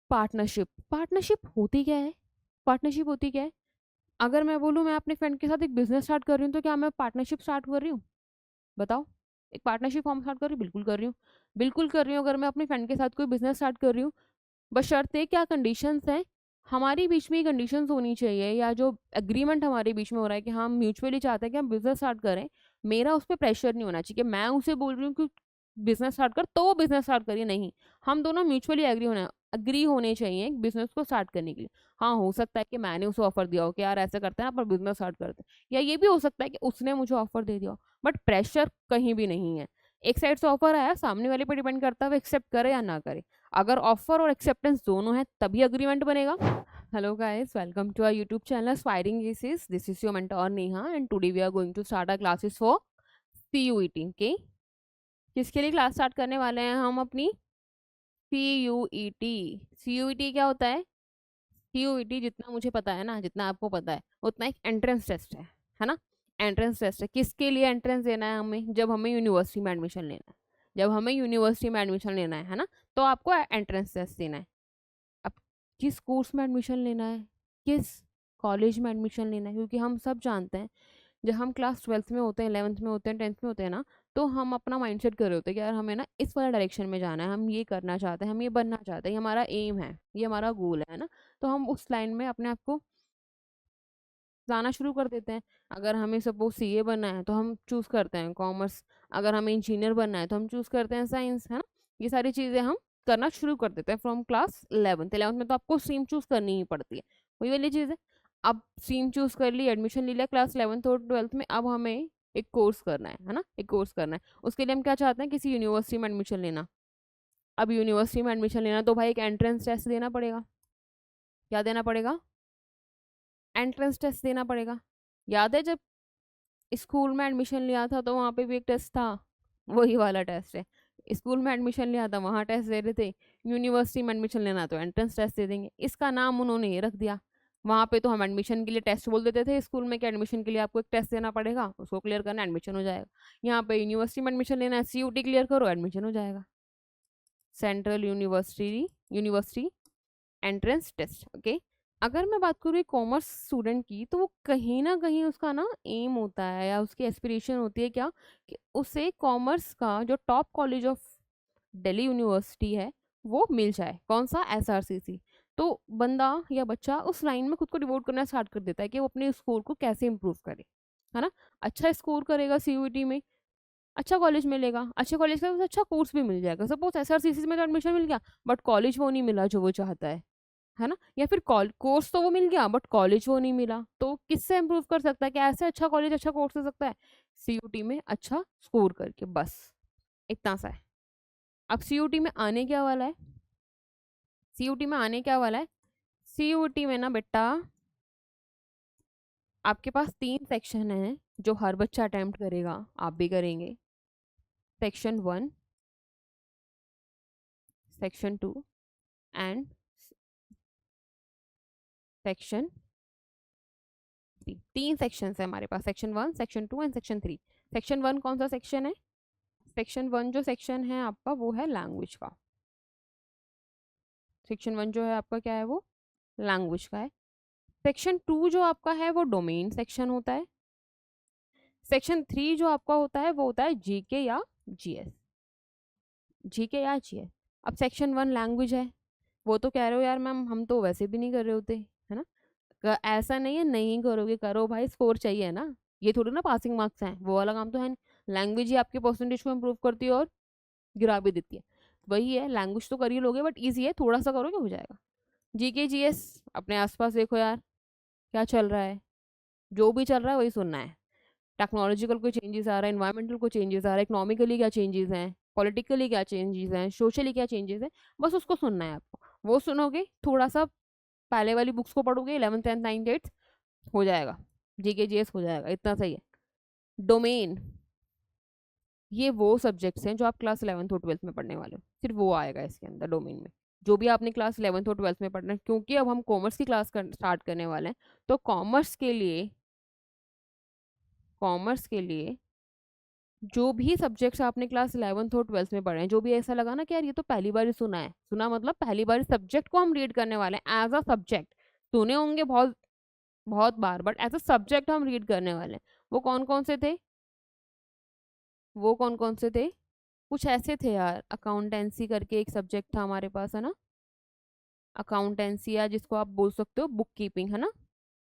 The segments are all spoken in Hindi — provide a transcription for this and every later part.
पार्टनरशिप। पार्टनरशिप होती क्या है? पार्टनरशिप होती क्या है? अगर मैं बोलूँ मैं अपने फ्रेंड के साथ एक बिजनेस स्टार्ट कर रही हूँ, तो क्या मैं पार्टनरशिप स्टार्ट कर रही हूँ? बताओ। एक पार्टनरशिप फॉर्म स्टार्ट कर रही हूँ? बिल्कुल कर रही हूँ। बिल्कुल कर रही हूँ। अगर मैं अपने फ्रेंड के साथ कोई बिजनेस स्टार्ट कर रही हूँ, बशर्ते क्या कंडीशंस हैं, हमारे बीच में कंडीशंस होनी चाहिए, या जो एग्रीमेंट हमारे बीच में हो रहा है कि हम म्यूचुअली चाहते हैं कि हम बिजनेस स्टार्ट करें, मेरा उस पर प्रेशर नहीं होना चाहिए कि मैं उसे बोल रही हूँ कि बिजनेस स्टार्ट कर तो वो बिजनेस स्टार्ट करिए। नहीं, हम दोनों म्यूचुअली एग्री होने चाहिए एक बिजनेस को स्टार्ट करने के लिए। हाँ, हो सकता है कि मैंने उसे ऑफर दिया हो कि यार ऐसे करते हैं पर बिजनेस स्टार्ट करते हैं, या ये भी हो सकता है कि उसने मुझे ऑफर दे दिया हो, बट प्रेशर कहीं भी नहीं है। एक साइड से ऑफर आया, सामने वाले पे डिपेंड करता है वो एक्सेप्ट करे या ना करे। अगर ऑफर और एक्सेप्टेंस दोनों है तभी अग्रीमेंट बनेगा। Hello guys, welcome to our YouTube channel Aspiring Aces. This is your mentor Neha and today we are going to start our classes for CUET. Okay, किसके लिए क्लास स्टार्ट करने वाले हैं हम अपनी? CUET। CUET क्या होता है? CUET जितना मुझे पता है ना, जितना आपको पता है उतना एक एंट्रेंस टेस्ट है ना? एंट्रेंस टेस्ट है। किसके लिए एंट्रेंस देना है हमें? जब हमें यूनिवर्सिटी में एडमिशन लेना है। जब हमें यूनिवर्सिटी में एडमिशन लेना है ना, तो आपको एंट्रेंस टेस्ट देना है। अब किस कोर्स में एडमिशन लेना है, किस कॉलेज में एडमिशन लेना है, क्योंकि हम सब जानते हैं जब हम क्लास 12th में होते हैं, 11th में होते हैं, 10th में होते हैं ना, तो हम अपना माइंडसेट कर रहे होते हैं कि यार हमें ना इस वाला डायरेक्शन में जाना है, हम ये करना चाहते हैं, हम ये बनना चाहते हैं, ये हमारा एम है, ये हमारा गोल है ना। तो हम उस लाइन में अपने आप को जाना शुरू कर देते हैं। अगर हमें सपोज सीए बनना है तो हम चूज़ करते हैं कॉमर्स। अगर हमें इंजीनियर बनना है तो हम चूज़ करते हैं साइंस, है ना। ये सारी चीज़ें हम करना शुरू कर देते हैं फ्रॉम क्लास 11th। 11th में तो आपको स्ट्रीम चूज़ करनी ही पड़ती है, वही वाली चीज़ है। अब स्ट्रीम चूज़ कर ली, एडमिशन ले लिया क्लास 11th और 12th में, अब हमें एक कोर्स करना है ना, एक कोर्स करना है। उसके लिए हम क्या चाहते हैं? किसी यूनिवर्सिटी में एडमिशन लेना। अब यूनिवर्सिटी में एडमिशन लेना तो भाई एक एंट्रेंस टेस्ट देना पड़ेगा। क्या देना पड़ेगा? एंट्रेंस टेस्ट देना पड़ेगा। याद है जब स्कूल में एडमिशन लिया था तो वहाँ पे भी एक टेस्ट था, वही वाला टेस्ट है। स्कूल में एडमिशन लिया था वहाँ टेस्ट दे रहे थे, यूनिवर्सिटी में एडमिशन लेना तो एंट्रेंस टेस्ट दे देंगे। इसका नाम उन्होंने ये रख दिया। वहाँ पे तो हम एडमिशन के लिए टेस्ट बोल देते थे स्कूल में कि एडमिशन के लिए आपको एक टेस्ट देना पड़ेगा, उसको क्लियर करना एडमिशन हो जाएगा। यहाँ पे यूनिवर्सिटी में एडमिशन लेना है, CUT क्लियर करो एडमिशन हो जाएगा। Central university university entrance test. Okay. अगर मैं बात करूँ कॉमर्स स्टूडेंट की, तो वो कहीं ना कहीं उसका ना एम होता है या उसकी एस्पिरेशन होती है क्या, कि उसे कॉमर्स का जो top college of Delhi university है वो मिल जाए। कौन सा? SRCC। तो बंदा या बच्चा उस लाइन में खुद को डिवोट करना स्टार्ट कर देता है कि वो अपने स्कोर को कैसे इंप्रूव करे, है ना। अच्छा स्कोर करेगा CUET में, अच्छा कॉलेज मिलेगा, अच्छे कॉलेज का अच्छा कोर्स भी मिल जाएगा। सपोज SRCC में तो एडमिशन मिल गया बट कॉलेज वो नहीं मिला जो वो चाहता है ना। या फिर कोर्स तो वो मिल गया बट कॉलेज वो नहीं मिला, तो किससे इम्प्रूव कर सकता है? कि ऐसे अच्छा कॉलेज अच्छा कोर्स हो सकता है CUT में अच्छा स्कोर करके, बस इतना सा है। अब CUT में आने क्या वाला है? CUT में आने क्या वाला है? CUT में ना बेटा आपके पास 3 सेक्शन हैं जो हर बच्चा अटेम्प्ट करेगा, आप भी करेंगे। Section 1, section 2 and section 3। 3 section है हमारे पास, section 1, section 2 and section 3। Section 1 कौन सा सेक्शन है? सेक्शन 1 जो सेक्शन है आपका वो है लैंग्वेज का। सेक्शन 1 जो है आपका क्या है? वो लैंग्वेज का है। सेक्शन 2 जो आपका है वो डोमेन सेक्शन होता है। सेक्शन 3 जो आपका होता है वो होता है GK या GS। GK या GS। अब सेक्शन 1 लैंग्वेज है, वो तो कह रहे हो यार मैम हम तो वैसे भी नहीं कर रहे होते, है ना। ऐसा नहीं है नहीं करोगे, करो भाई, स्कोर चाहिए ना। ये थोड़ी ना पासिंग मार्क्स हैं, वो वाला काम तो है नहीं। लैंग्वेज ही आपके परसेंटेज को इम्प्रूव करती है और गिरा भी देती है। वही है, लैंग्वेज तो कर ही लोगे बट ईजी है, थोड़ा सा करोगे हो जाएगा। GK GS अपने आसपास देखो यार क्या चल रहा है, जो भी चल रहा है वही सुनना है। टेक्नोलॉजिकल कोई चेंजेस आ रहा है, इन्वायरमेंटल कोई चेंजेस आ रहा है, इकोनॉमिकली क्या चेंजेस हैं, पॉलिटिकली क्या चेंजेस हैं, सोशली क्या चेंजेस हैं, बस उसको सुनना है आपको। वो सुनोगे, थोड़ा सा पहले वाली बुक्स को पढ़ोगे, 11th 10th 9th 8th, हो जाएगा। GK GS हो जाएगा, इतना सही है। डोमेन, ये वो सब्जेक्ट्स हैं जो आप क्लास 11th और 12th में पढ़ने वाले हो, सिर्फ वो आएगा इसके अंदर डोमेन में। जो भी आपने क्लास 11th और 12th में पढ़ना है, क्योंकि अब हम कॉमर्स की क्लास स्टार्ट करने वाले हैं, तो कॉमर्स के लिए जो भी सब्जेक्ट्स आपने क्लास 11th और 12th में पढ़े हैं, जो भी ऐसा लगा ना कि यार ये तो पहली बार ही सुना है, सुना मतलब पहली बार सब्जेक्ट को हम रीड करने वाले हैं एज अ सब्जेक्ट। सुने होंगे बहुत बहुत बार, बट एज अ सब्जेक्ट हम रीड करने वाले हैं। वो कौन कौन से थे? वो कौन कौन से थे? कुछ ऐसे थे यार, अकाउंटेंसी करके एक सब्जेक्ट था हमारे पास, है ना? अकाउंटेंसी, या जिसको आप बोल सकते हो बुक कीपिंग, है ना?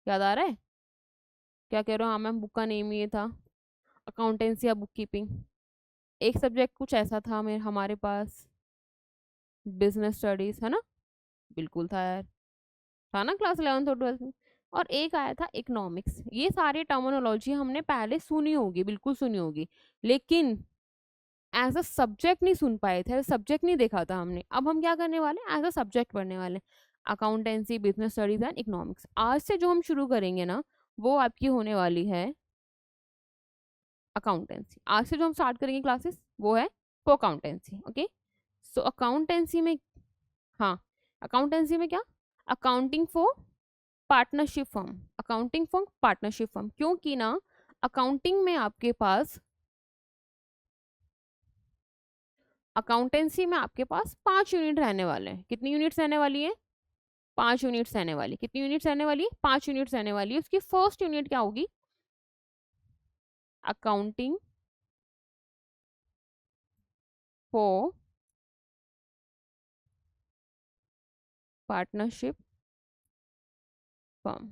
याद आ रहा है? क्या कह रहा हूँ? हाँ मैम, बुक का नेम ये था, अकाउंटेंसी या बुक कीपिंग। एक सब्जेक्ट कुछ ऐसा था हमारे पास, बिजनेस स्टडीज, है ना? बिल्कुल था यार, था ना क्लास 11th और 12th में। और एक आया था इकोनॉमिक्स। ये सारी टर्मिनोलॉजी हमने पहले सुनी होगी, बिल्कुल सुनी होगी, लेकिन एज अ सब्जेक्ट नहीं सुन पाए थे, सब्जेक्ट नहीं देखा था हमने। अब हम क्या करने वाले हैं? एज अ सब्जेक्ट पढ़ने वाले हैं, accountancy, business studies and economics. आज से जो हम शुरू करेंगे ना, वो आपकी होने वाली है अकाउंटेंसी। आज से जो हम स्टार्ट करेंगे क्लासेस, वो है for accountancy. Okay, so accountancy में, हाँ, अकाउंटेंसी में क्या? Accounting for partnership firm, accounting for partnership firm. क्योंकि ना अकाउंटिंग में आपके पास, अकाउंटेंसी में आपके पास 5 यूनिट रहने वाले हैं। कितनी यूनिट्स रहने वाली है? 5 यूनिट्स रहने वाली। कितनी यूनिट्स रहने वाली है? 5 यूनिट्स रहने वाली है। उसकी फर्स्ट यूनिट क्या होगी? Accounting for partnership firm.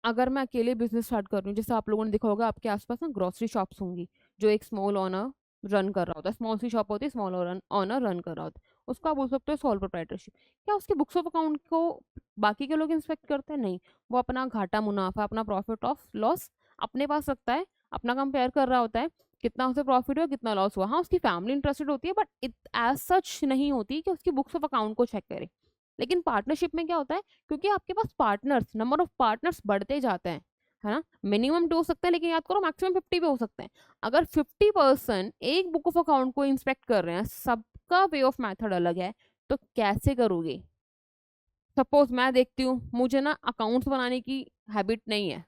अगर मैं अकेले बिजनेस स्टार्ट कर रही हूँ, जैसे आप लोगों ने देखा होगा आपके आसपास ना ग्रोसरी शॉप्स होंगी, जो एक स्मॉल ओनर रन कर रहा होता है, स्मॉल सी शॉप होती है, स्मॉल ओनर रन कर रहा होता है, उसको आप बोल सकते हो सोल प्रोप्राइटरशिप। क्या उसकी बुक्स ऑफ अकाउंट को बाकी के लोग इंस्पेक्ट करते हैं? नहीं। वो अपना घाटा मुनाफा, अपना प्रॉफिट ऑफ लॉस अपने पास रखता है, अपना कंपेयर कर रहा होता है, कितना उसे प्रॉफिट हुआ, कितना लॉस हुआ। हाँ, उसकी फैमिली इंटरेस्टेड होती है, बट इट एज सच नहीं होती कि उसकी बुक्स ऑफ अकाउंट को चेक करे। लेकिन पार्टनरशिप में क्या होता है? क्योंकि आपके पास पार्टनर्स, नंबर ऑफ पार्टनर्स बढ़ते जाते हैं, है ना? मिनिमम 2 हो सकता है, लेकिन याद करो मैक्सिमम 50 भी हो सकते हैं। अगर 50% एक बुक ऑफ अकाउंट को इंस्पेक्ट कर रहे हैं, सबका वे ऑफ मेथड अलग है, तो कैसे करोगे? सपोज मैं देखती हूँ, मुझे ना अकाउंट्स बनाने की हैबिट नहीं है,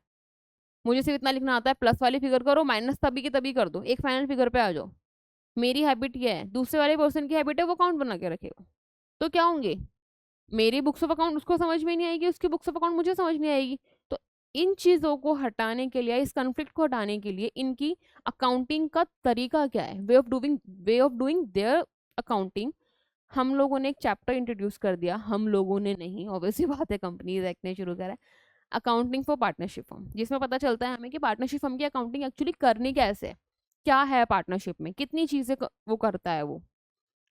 मुझे सिर्फ इतना लिखना आता है, प्लस वाली फिगर करो, माइनस तभी की तभी कर दो, एक फाइनल फिगर पे आ जाओ। मेरी हैबिट ये है, दूसरे वाले पर्सन की हैबिट है वो अकाउंट बना के रखेगा। तो क्या होंगे? मेरी बुक्स ऑफ अकाउंट उसको समझ में नहीं आएगी, उसकी बुक्स ऑफ अकाउंट मुझे समझ नहीं आएगी। तो इन चीज़ों को हटाने के लिए, इस कन्फ्लिक्ट को हटाने के लिए, इनकी अकाउंटिंग का तरीका क्या है, way of doing their accounting, हम लोगों ने एक चैप्टर इंट्रोड्यूस कर दिया। हम लोगों ने नहीं, ऑब्वियसली बात है, कंपनीज एक्ट ने शुरू करा है, अकाउंटिंग फॉर पार्टनरशिप फर्म, जिसमें पता चलता है हमें कि पार्टनरशिप फर्म की अकाउंटिंग एक्चुअली करनी कैसे है, क्या है पार्टनरशिप में, कितनी चीज़ें वो करता है वो,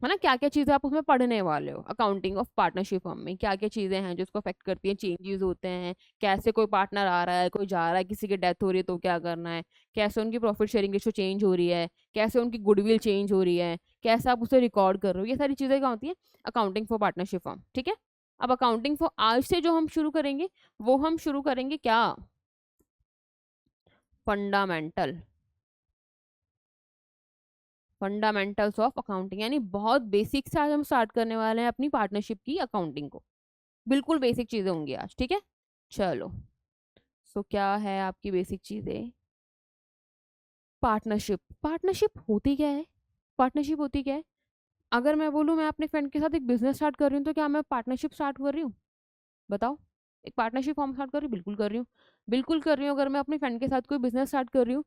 है ना? क्या क्या चीजें आप उसमें पढ़ने वाले हो। अकाउंटिंग ऑफ पार्टनरशिप फर्म में क्या क्या चीजें हैं जो उसको अफेक्ट करती हैं, चेंजेस होते हैं, कैसे कोई पार्टनर आ रहा है, कोई जा रहा है, किसी की डेथ हो रही है तो क्या करना है, कैसे उनकी प्रॉफिट शेयरिंग रेशो चेंज हो रही है, कैसे उनकी गुडविल चेंज हो रही है, कैसे आप उसे रिकॉर्ड कर रहे हो, ये सारी चीजें क्या होती हैं? Accounting for partnership firm. ठीक है, अब अकाउंटिंग फॉर आज से जो हम शुरू करेंगे, वो हम शुरू करेंगे क्या? फंडामेंटल, फंडामेंटल्स ऑफ अकाउंटिंग, यानी बहुत बेसिक से आज हम स्टार्ट करने वाले हैं अपनी पार्टनरशिप की अकाउंटिंग को। बिल्कुल बेसिक चीजें होंगी आज, ठीक है? चलो, सो क्या है आपकी बेसिक चीजें? पार्टनरशिप। पार्टनरशिप होती क्या है? पार्टनरशिप होती क्या है? अगर मैं बोलूँ मैं अपने फ्रेंड के साथ एक बिजनेस स्टार्ट कर रही हूँ, तो क्या मैं पार्टनरशिप स्टार्ट कर रही हूँ? बताओ। एक पार्टनरशिप फॉर्म स्टार्ट कर रही हूँ, बिल्कुल कर रही हूँ, बिल्कुल कर रही हूँ। अगर मैं अपने फ्रेंड के साथ कोई बिजनेस स्टार्ट कर रही हूँ,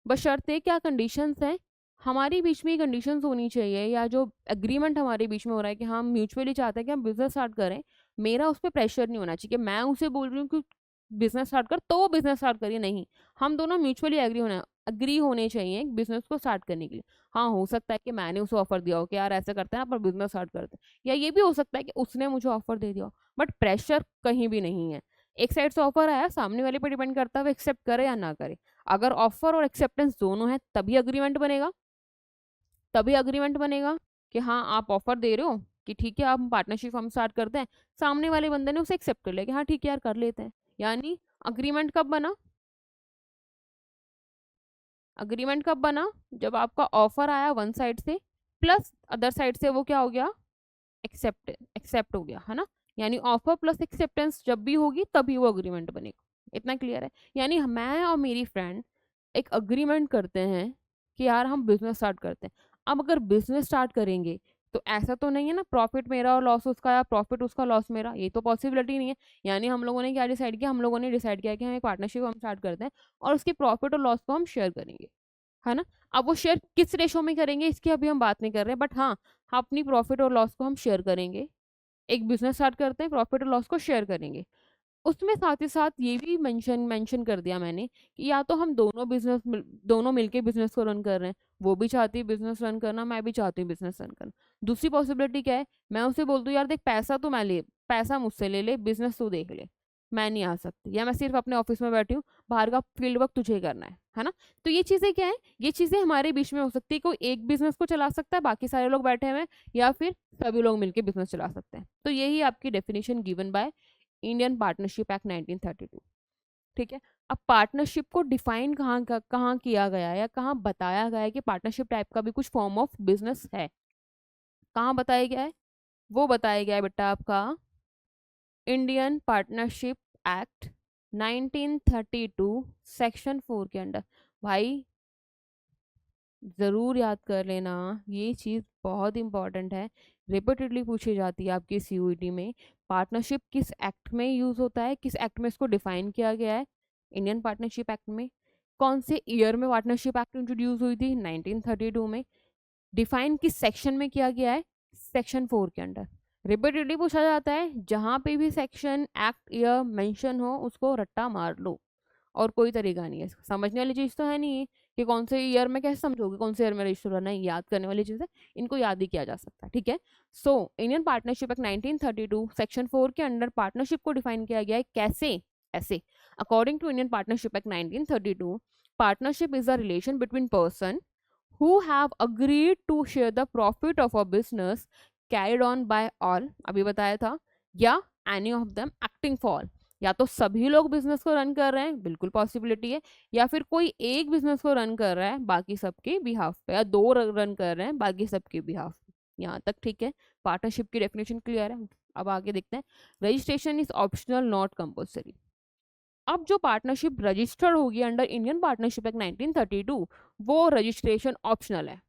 बशर्ते क्या कंडीशंस हैं, हमारे बीच में कंडीशंस होनी चाहिए, या जो एग्रीमेंट हमारे बीच में हो रहा है कि हम म्यूचुअली चाहते हैं कि हम बिजनेस स्टार्ट करें, मेरा उस पर प्रेशर नहीं होना चाहिए कि मैं उसे बोल रही हूँ कि बिजनेस स्टार्ट कर तो वो बिजनेस स्टार्ट करिए। नहीं, हम दोनों म्यूचुअली एग्री होने चाहिए बिजनेस को स्टार्ट करने के लिए। हाँ, हो सकता है कि मैंने उसे ऑफर दिया हो कि यार ऐसा करते हैं पर बिजनेस स्टार्ट करते हैं, या ये भी हो सकता है कि उसने मुझे ऑफर दे दिया हो, बट प्रेशर कहीं भी नहीं है। एक साइड से ऑफर आया, सामने वाले पे डिपेंड करता है वो एक्सेप्ट करे या ना करे। अगर ऑफर और एक्सेप्टेंस दोनों है तभी अग्रीमेंट बनेगा, तभी अग्रीमेंट बनेगा कि हाँ आप ऑफर दे रहे हो कि ठीक है आप पार्टनरशिप हम स्टार्ट करते हैं, सामने वाले बंदे ने उसे एक्सेप्ट कर लिया कि हाँ ठीक है यार कर लेते हैं। यानी अग्रीमेंट कब बना? अग्रीमेंट कब बना? जब आपका ऑफर आया वन साइड से, प्लस अदर साइड से वो क्या हो गया? एक्सेप्ट एक्सेप्ट हो गया, है ना? यानी ऑफर प्लस एक्सेप्टेंस जब भी होगी तभी वो अग्रीमेंट बनेगा। इतना क्लियर है? यानी मैं और मेरी फ्रेंड एक अग्रीमेंट करते हैं कि यार हम बिजनेस स्टार्ट करते हैं। अब अगर बिजनेस स्टार्ट करेंगे तो ऐसा तो नहीं है ना प्रॉफिट मेरा और लॉस उसका, या प्रॉफिट उसका लॉस मेरा, ये तो पॉसिबिलिटी नहीं है। यानी हम लोगों ने क्या डिसाइड किया, हम लोगों ने डिसाइड किया कि हम एक पार्टनरशिप हम स्टार्ट करते हैं और उसकी प्रॉफिट और लॉस को हम शेयर करेंगे, है ना। अब वो शेयर किस रेशो में करेंगे इसकी अभी हम बात नहीं कर रहे हैं, बट हाँ, अपनी प्रॉफिट और लॉस को हम शेयर करेंगे। एक बिजनेस स्टार्ट करते हैं, प्रॉफिट और लॉस को शेयर करेंगे। उसमें साथ ही साथ ये भी मेंशन मेंशन कर दिया मैंने कि या तो हम दोनों मिलके बिजनेस को रन कर रहे हैं, वो भी चाहती है बिजनेस रन करना, मैं भी चाहती हूँ बिजनेस रन करना। दूसरी पॉसिबिलिटी क्या है, मैं उसे बोल दूँ यार देख पैसा मुझसे ले ले, बिजनेस तू देख ले, मैं नहीं आ सकती, या मैं सिर्फ अपने ऑफिस में बैठी हूँ, बाहर का फील्ड वर्क तुझे करना है ना। तो ये चीज़ें क्या है, ये चीज़ें हमारे बीच में हो सकती है। कोई एक बिजनेस को चला सकता है, बाकी सारे लोग बैठे हुए हैं, या फिर सभी लोग मिलकर बिजनेस चला सकते हैं। तो यही आपकी definition given by Indian Partnership Act 1932। ठीक है। अब पार्टनरशिप को डिफाइन कहाँ किया गया है या कहाँ बताया गया है कि पार्टनरशिप टाइप का भी कुछ फॉर्म ऑफ बिजनेस है, कहाँ बताया गया है, वो बताया गया है बेटा आपका इंडियन पार्टनरशिप एक्ट 1932 सेक्शन 4 के अंडर। भाई ज़रूर याद कर लेना, ये चीज़ बहुत इंपॉर्टेंट है, रिपीटेडली पूछी जाती है आपकी सीयूईटी में। पार्टनरशिप किस एक्ट में यूज़ होता है, किस एक्ट में इसको डिफाइन किया गया है, इंडियन पार्टनरशिप एक्ट में। कौन से ईयर में पार्टनरशिप एक्ट इंट्रोड्यूस हुई थी, 1932 में। डिफाइन किस सेक्शन में किया गया है, सेक्शन 4 के अंडर। रिपीटेडली पूछा जाता है, जहाँ पे भी सेक्शन एक्ट ईयर मेंशन हो उसको रट्टा मार लो, और कोई तरीका नहीं है। समझने वाली चीज़ तो है नहीं कि कौन से ईयर में कैसे समझोगे, कौन से ईयर में रजिस्टर होना है, याद करने वाली चीज़ है, इनको याद ही किया जा सकता है। ठीक है। So Indian Partnership Act 1932 section 4 के अंडर पार्टनरशिप को डिफाइन किया गया है कैसे, ऐसे। According to Indian Partnership Act 1932, partnership is a relation between person who have agreed to share the profit of a business carried on by all, अभी बताया था, या any of them acting for। या तो सभी लोग बिजनेस को रन कर रहे हैं, बिल्कुल पॉसिबिलिटी है, या फिर कोई एक बिजनेस को रन कर रहा है बाकी सबके बिहाफ पे, या दो रन कर रहे हैं बाकी सबके बिहाफ पे। यहाँ तक ठीक है, पार्टनरशिप की डेफिनेशन क्लियर है। अब आगे देखते हैं, registration is optional not compulsory. अब जो पार्टनरशिप रजिस्टर्ड होगी अंडर इंडियन पार्टनरशिप एक्ट 1932, वो रजिस्ट्रेशन ऑप्शनल है।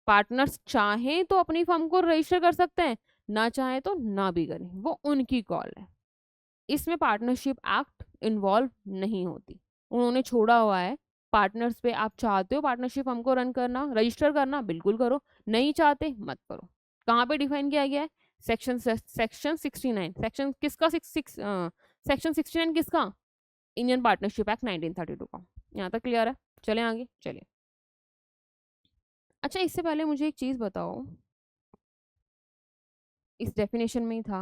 पार्टनर्स चाहें तो अपनी फर्म को रजिस्टर कर सकते हैं, ना चाहें तो ना भी करें, वो उनकी कॉल है। इसमें पार्टनरशिप एक्ट इन्वॉल्व नहीं होती, उन्होंने छोड़ा हुआ है पार्टनर्स पे। आप चाहते हो पार्टनरशिप हमको रन करना, रजिस्टर करना, बिल्कुल करो, नहीं चाहते मत करो। कहाँ पे डिफाइन किया गया है, सेक्शन 69। सेक्शन किसका, सेक्शन 69 किसका, इंडियन पार्टनरशिप एक्ट 1932 का। यहाँ तक क्लियर है, चलें आगे, चलिए। अच्छा, इससे पहले मुझे एक चीज़ बताओ, इस डेफिनेशन में ही था,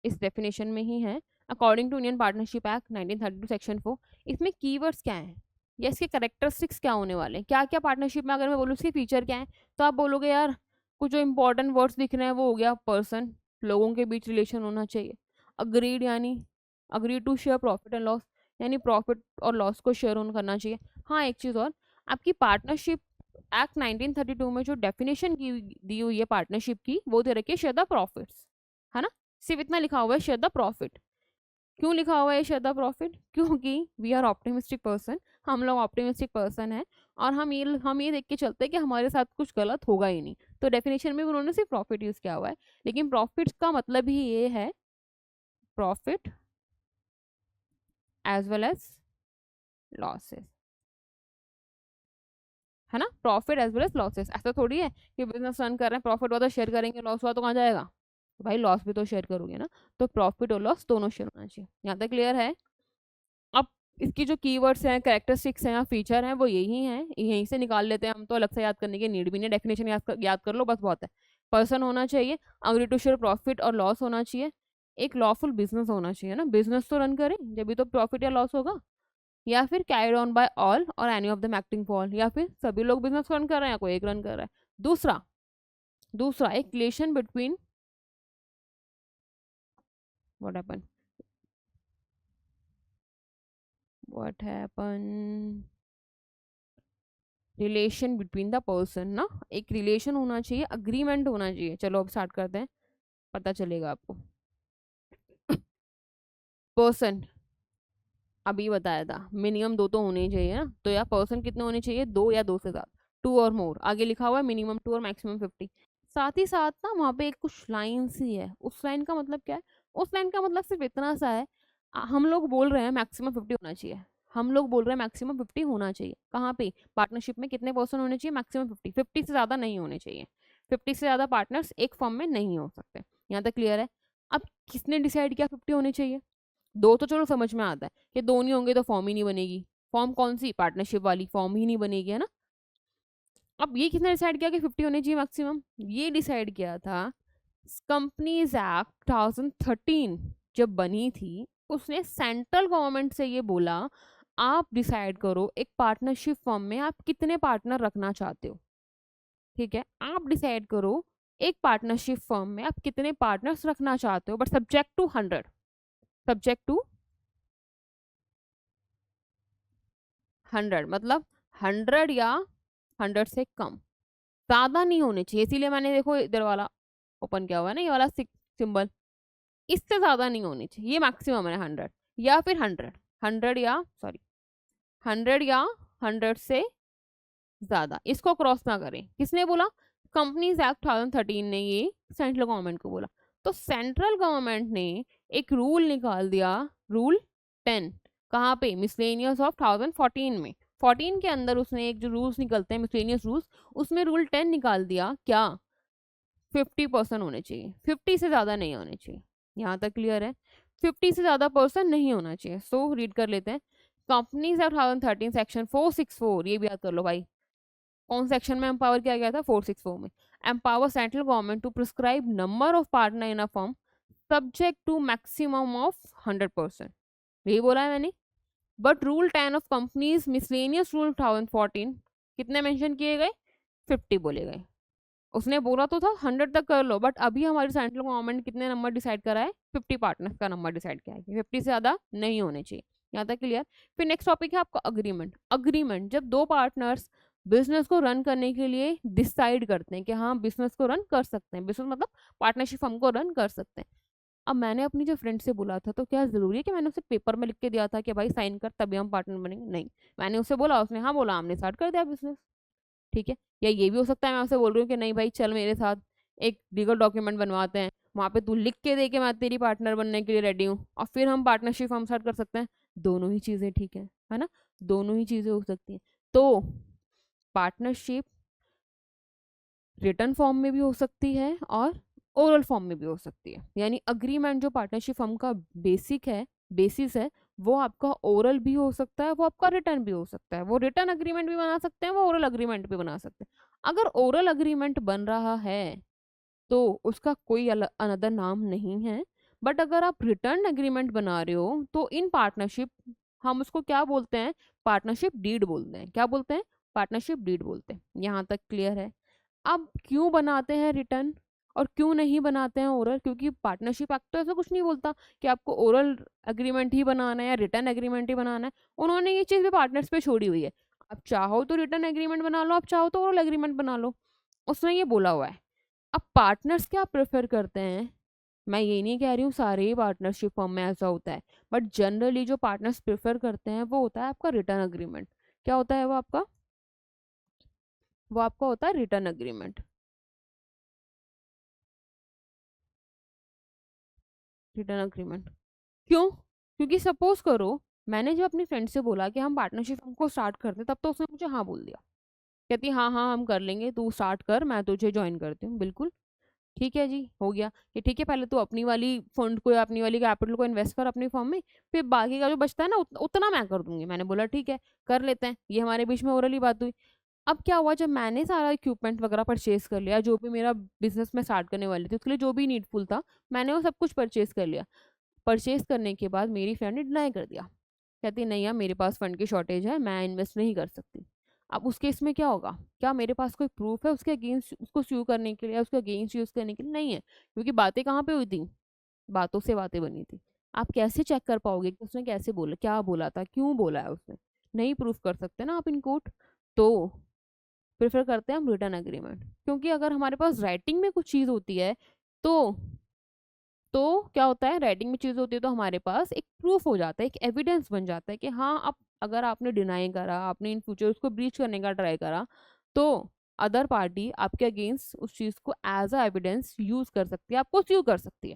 इस डेफिनेशन में ही है, according to Indian Partnership Act 1932 section 4, इसमें कीवर्ड्स क्या हैं या इसके करेक्टरिस्टिक्स क्या होने वाले हैं, क्या क्या पार्टनरशिप में, अगर मैं बोलूँ इसके फीचर क्या है, तो आप बोलोगे यार कुछ जो इंपॉर्टेंट वर्ड्स दिख रहे हैं वो हो गया, पर्सन, लोगों के बीच रिलेशन होना चाहिए। अग्रीड यानी agree to share profit and loss, यानी प्रॉफिट और लॉस को शेयर ऑन करना चाहिए। हाँ, एक चीज़ और, आपकी पार्टनरशिप एक्ट 1932 में जो डेफिनेशन की दी हुई है पार्टनरशिप की, वो दे रखी है शेयर द प्रॉफिट्स, है ना। सिर्फ इतना लिखा हुआ है शेयर द प्रॉफिट। क्यों लिखा हुआ है शेयर द प्रॉफिट, क्योंकि वी आर ऑप्टिमिस्टिक पर्सन, हम लोग ऑप्टिमिस्टिक पर्सन है, और हम ये देख के चलते हैं कि हमारे साथ कुछ गलत होगा ही नहीं। तो डेफिनेशन में उन्होंने सिर्फ प्रॉफिट यूज किया हुआ है, लेकिन प्रॉफिट का मतलब ही ये है, profit as well as losses, है ना। Profit as well as losses, ऐसा थोड़ी है कि बिजनेस रन कर रहे हैं, प्रॉफिट हुआ तो शेयर करेंगे, लॉस हुआ तो कहाँ जाएगा, तो भाई लॉस भी तो शेयर करोगे ना। तो प्रॉफिट और लॉस दोनों शेयर होना चाहिए। यहाँ तक क्लियर है। अब इसकी जो कीवर्ड्स हैं, कैरेक्टरिस्टिक्स हैं या फीचर हैं, वो यही हैं, यहीं से निकाल लेते हैं हम, तो अलग से याद करने की नीड भी नहीं, डेफिनेशन याद कर लो बस, बहुत है। पर्सन होना चाहिए, अग्री टू शेयर प्रॉफिट और लॉस होना चाहिए, एक लॉफुल बिजनेस होना चाहिए ना, बिजनेस तो रन करें जब भी तो प्रॉफिट या लॉस होगा, या फिर कैरिड ऑन बाय ऑल और any of them acting for, या फिर सभी लोग बिजनेस रन कर रहे हैं या कोई एक रन कर रहा है। दूसरा दूसरा एक relation between, what happen, what happen, relation between the person ना, एक रिलेशन होना चाहिए, अग्रीमेंट होना चाहिए। चलो अब स्टार्ट करते हैं, पता चलेगा आपको। पर्सन अभी बताया था मिनिमम दो तो होने ही चाहिए ना, तो यार पर्सन कितने होने चाहिए, दो या दो से ज्यादा, टू और मोर। आगे लिखा हुआ है मिनिमम टू और मैक्सिमम 50। साथ ही साथ ना वहाँ पे एक कुछ लाइन सी है, उस लाइन का मतलब क्या है, उस लाइन का मतलब सिर्फ इतना सा है, हम लोग बोल रहे हैं मैक्सिमम 50 होना चाहिए, हम लोग बोल रहे हैं मैक्सिमम 50 होना चाहिए। कहाँ पे, पार्टनरशिप में कितने पर्सन होने चाहिए, मैक्सिमम 50, 50 से ज्यादा नहीं होने चाहिए, 50 से ज्यादा पार्टनर्स एक फर्म में नहीं हो सकते। यहाँ तक क्लियर है। अब किसने डिसाइड किया 50 होने चाहिए, दो तो चलो समझ में आता है कि दो नहीं होंगे तो फॉर्म ही नहीं बनेगी, फॉर्म कौन सी, पार्टनरशिप वाली, फॉर्म ही नहीं बनेगी, है ना। अब ये किसने डिसाइड किया कि 50 होने चाहिए मैक्सिमम, ये डिसाइड किया था कंपनीज एक्ट 2013 जब बनी थी, उसने सेंट्रल गवर्नमेंट से ये बोला आप डिसाइड करो एक पार्टनरशिप फर्म में आप कितने पार्टनर रखना चाहते हो। ठीक है, आप डिसाइड करो एक पार्टनरशिप फर्म में आप कितने पार्टनर्स रखना चाहते हो, but subject to 100, subject to 100, मतलब 100 या 100 से कम, ज्यादा नहीं होने चाहिए। इसीलिए मैंने देखो इधर वाला ओपन किया हुआ है ना, ये वाला सिंबल, इससे ज्यादा नहीं होनी चाहिए, ये मैक्सिमम है 100, या फिर 100, 100 या सॉरी 100 या 100 से ज्यादा, इसको क्रॉस ना करें। किसने बोला, कंपनीज एक्ट 2013 ने ये सेंट्रल गवर्नमेंट को बोला। तो सेंट्रल गवर्नमेंट ने एक रूल निकाल दिया, रूल 10, कहाँ पे, मिसलेनियस ऑफ 2014 में, 14 के अंदर उसने एक जो रूल्स निकलते हैं मिसलेनियस रूल्स, उसमें रूल 10 निकाल दिया, क्या, 50% होने चाहिए, 50 से ज्यादा नहीं होने चाहिए। यहाँ तक क्लियर है, 50 से ज्यादा पर्सन नहीं होना चाहिए। सो रीड कर लेते हैं, कंपनीज एक्ट 2013 सेक्शन 464, ये भी याद कर लो भाई, कौन सेक्शन में एम्पावर किया गया था, 464 में, empower central government to prescribe number of partner in a firm subject to maximum of 100%, यही बोला है मैंने। But rule 10 of companies miscellaneous rule 2014 कितने मेंशन किए गए, 50 बोले गए। उसने बोला तो था 100 तक कर लो, बट अभी हमारी सेंट्रल गवर्नमेंट कितने नंबर डिसाइड करा है, 50 पार्टनर्स का नंबर डिसाइड किया है, 50 से ज्यादा नहीं होने चाहिए। यहाँ तक क्लियर। फिर नेक्स्ट टॉपिक है आपका अग्रीमेंट। अग्रीमेंट, जब दो पार्टनर्स बिजनेस को रन करने के लिए डिसाइड करते हैं कि हाँ बिजनेस को रन कर सकते हैं, बिजनेस मतलब पार्टनरशिप हमको रन कर सकते हैं। अब मैंने अपनी जो फ्रेंड से बोला था, तो क्या जरूरी है कि मैंने उसे पेपर में लिख के दिया था कि भाई साइन कर तभी हम पार्टनर बनेंगे, नहीं, मैंने उसे बोला, उसने हाँ बोला, हमने स्टार्ट कर दिया बिजनेस। ठीक है, या ये भी हो सकता है मैं आपसे बोल रही हूँ कि नहीं भाई चल मेरे साथ एक लीगल डॉक्यूमेंट बनवाते हैं, वहां पे तू लिख के दे के मैं तेरी पार्टनर बनने के लिए रेडी हूँ, और फिर हम पार्टनरशिप हम स्टार्ट कर सकते हैं। दोनों ही चीजें ठीक है ना, दोनों ही चीजें हो सकती हैं। तो पार्टनरशिप रिटर्न फॉर्म में भी हो सकती है और ओरल फॉर्म में भी हो सकती है, यानी अग्रीमेंट जो पार्टनरशिप फॉर्म का बेसिक है, बेसिस है, वो आपका ओरल भी हो सकता है, वो आपका रिटर्न भी हो सकता है, वो रिटर्न अग्रीमेंट भी बना सकते हैं, वो ओरल अग्रीमेंट भी बना सकते हैं। अगर ओरल अग्रीमेंट बन रहा है तो उसका कोई अनदर नाम नहीं है, बट अगर आप रिटर्न एग्रीमेंट बना रहे हो तो इन पार्टनरशिप हम उसको क्या बोलते हैं, पार्टनरशिप डीड बोलते हैं, क्या बोलते हैं, पार्टनरशिप डीड बोलते हैं। यहाँ तक क्लियर है। अब क्यों बनाते हैं रिटर्न और क्यों नहीं बनाते हैं ओरल, क्योंकि पार्टनरशिप एक्ट तो ऐसा कुछ नहीं बोलता कि आपको ओरल एग्रीमेंट ही बनाना है या रिटर्न एग्रीमेंट ही बनाना है, उन्होंने ये चीज़ भी पार्टनर्स पे छोड़ी हुई है। आप चाहो तो रिटर्न एग्रीमेंट बना लो, आप चाहो तो ओरल एग्रीमेंट बना लो, उसने ये बोला हुआ है। अब पार्टनर्स क्या प्रेफर करते हैं, मैं ये नहीं कह रही हूँ सारे ही पार्टनरशिप फर्म में ऐसा होता है, बट जनरली जो पार्टनर्स प्रेफर करते हैं वो होता है आपका रिटर्न अग्रीमेंट। क्या होता है वो आपका, वो आपका होता है रिटर्न अग्रीमेंट, रिटर्न अग्रीमेंट। क्यों, क्योंकि सपोज करो मैंने जब अपनी फ्रेंड से बोला कि हम पार्टनरशिप हमको स्टार्ट करते, तब तो उसने मुझे हाँ बोल दिया, कहती हाँ हाँ हम कर लेंगे, तू स्टार्ट कर मैं तुझे ज्वाइन करती हूँ, बिल्कुल ठीक है जी, हो गया कि ठीक है, पहले तू अपनी वाली फंड को या अपनी वाली कैपिटल को इन्वेस्ट कर अपनी फर्म में, फिर बाकी का जो बचता है ना उतना मैं कर दूंगी। मैंने बोला ठीक है कर लेते हैं, ये हमारे बीच में ओरली बात हुई। अब क्या हुआ, जब मैंने सारा इक्विपमेंट वगैरह परचेज कर लिया, जो भी मेरा बिजनेस में स्टार्ट करने वाली थी उसके लिए जो भी नीडफुल था, मैंने वो सब कुछ परचेज कर लिया। परचेज करने के बाद मेरी फ्रेंड ने डिनाई कर दिया, कहती नहीं यार मेरे पास फंड की शॉर्टेज है, मैं इन्वेस्ट नहीं कर सकती। अब उस केस में क्या होगा, क्या मेरे पास कोई प्रूफ है उसके अगेंस्ट उसको स्यू करने के लिए, उसके अगेंस्ट यूज करने के लिए, नहीं है, क्योंकि बातें कहाँ पे हुई थी, बातों से बातें बनी थी। आप कैसे चेक कर पाओगे कि उसने कैसे बोला, क्या बोला था, क्यों बोला है उसने, नहीं प्रूफ कर सकते ना आप इन कोर्ट। तो प्रेफर करते हैं हम रिटर्न एग्रीमेंट, क्योंकि अगर हमारे पास राइटिंग में कुछ चीज़ होती है तो तो क्या होता है, राइटिंग में चीज़ होती है तो हमारे पास एक प्रूफ हो जाता है, एक एविडेंस बन जाता है कि हाँ, आप अगर आपने डिनाई करा, आपने इन फ्यूचर उसको ब्रीच करने का ट्राई करा, तो अदर पार्टी आपके अगेंस्ट उस चीज़ को एज अ एविडेंस यूज कर सकती है, आपको स्यू कर सकती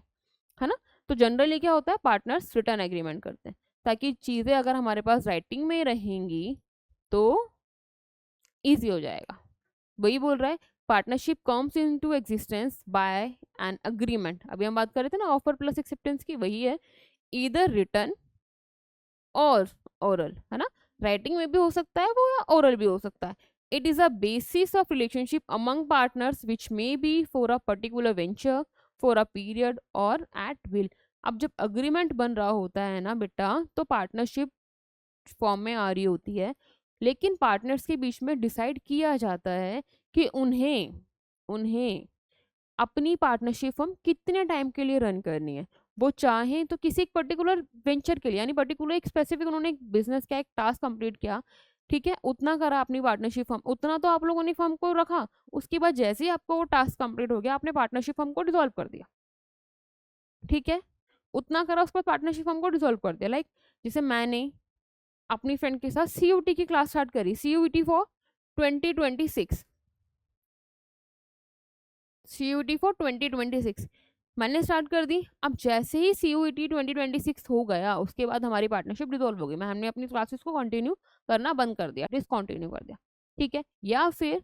है ना। तो जनरली क्या होता है, पार्टनर्स रिटर्न एग्रीमेंट करते हैं ताकि चीज़ें अगर हमारे पास राइटिंग में रहेंगी तो ईजी हो जाएगा। वही बोल रहा है, partnership comes into existence by an agreement. अभी हम बात कर रहे थे ना ऑफर प्लस एक्सेप्टेंस की, वही है, इधर रिटर्न और ओरल, है ना। राइटिंग में भी हो सकता है वो या ओरल भी हो सकता है। It is a basis of relationship among partners which may be for a particular venture, for a period और एट विल। अब जब अग्रीमेंट बन रहा होता है ना बेटा, तो पार्टनरशिप फॉर्म में आ रही होती है, लेकिन पार्टनर्स के बीच में डिसाइड किया जाता है कि उन्हें उन्हें अपनी पार्टनरशिप फर्म कितने टाइम के लिए रन करनी है। वो चाहें तो किसी एक पर्टिकुलर वेंचर के लिए, यानी पर्टिकुलर एक स्पेसिफिक उन्होंने एक बिजनेस का एक टास्क कंप्लीट किया, ठीक है, उतना करा अपनी पार्टनरशिप फर्म, उतना तो आप लोगों ने फर्म को रखा। उसके बाद जैसे ही आपको वो टास्क कंप्लीट हो गया, आपने पार्टनरशिप फर्म को डिसॉल्व कर दिया, ठीक है, उतना करा, उसके बाद पार्टनरशिप फर्म को डिसॉल्व कर दिया। लाइक जैसे मैंने अपनी फ्रेंड के साथ सीयूटी की क्लास स्टार्ट करी, सीयूटी फॉर 2026, सीयूटी फॉर 2026 मैंने स्टार्ट कर दी। अब जैसे ही सीयूटी 2026 हो गया, उसके बाद हमारी पार्टनरशिप डिसॉल्व हो गई, मैं हमने अपनी क्लासेस को कंटिन्यू करना बंद कर दिया, डिसकंटिन्यू कर दिया, ठीक है। या फिर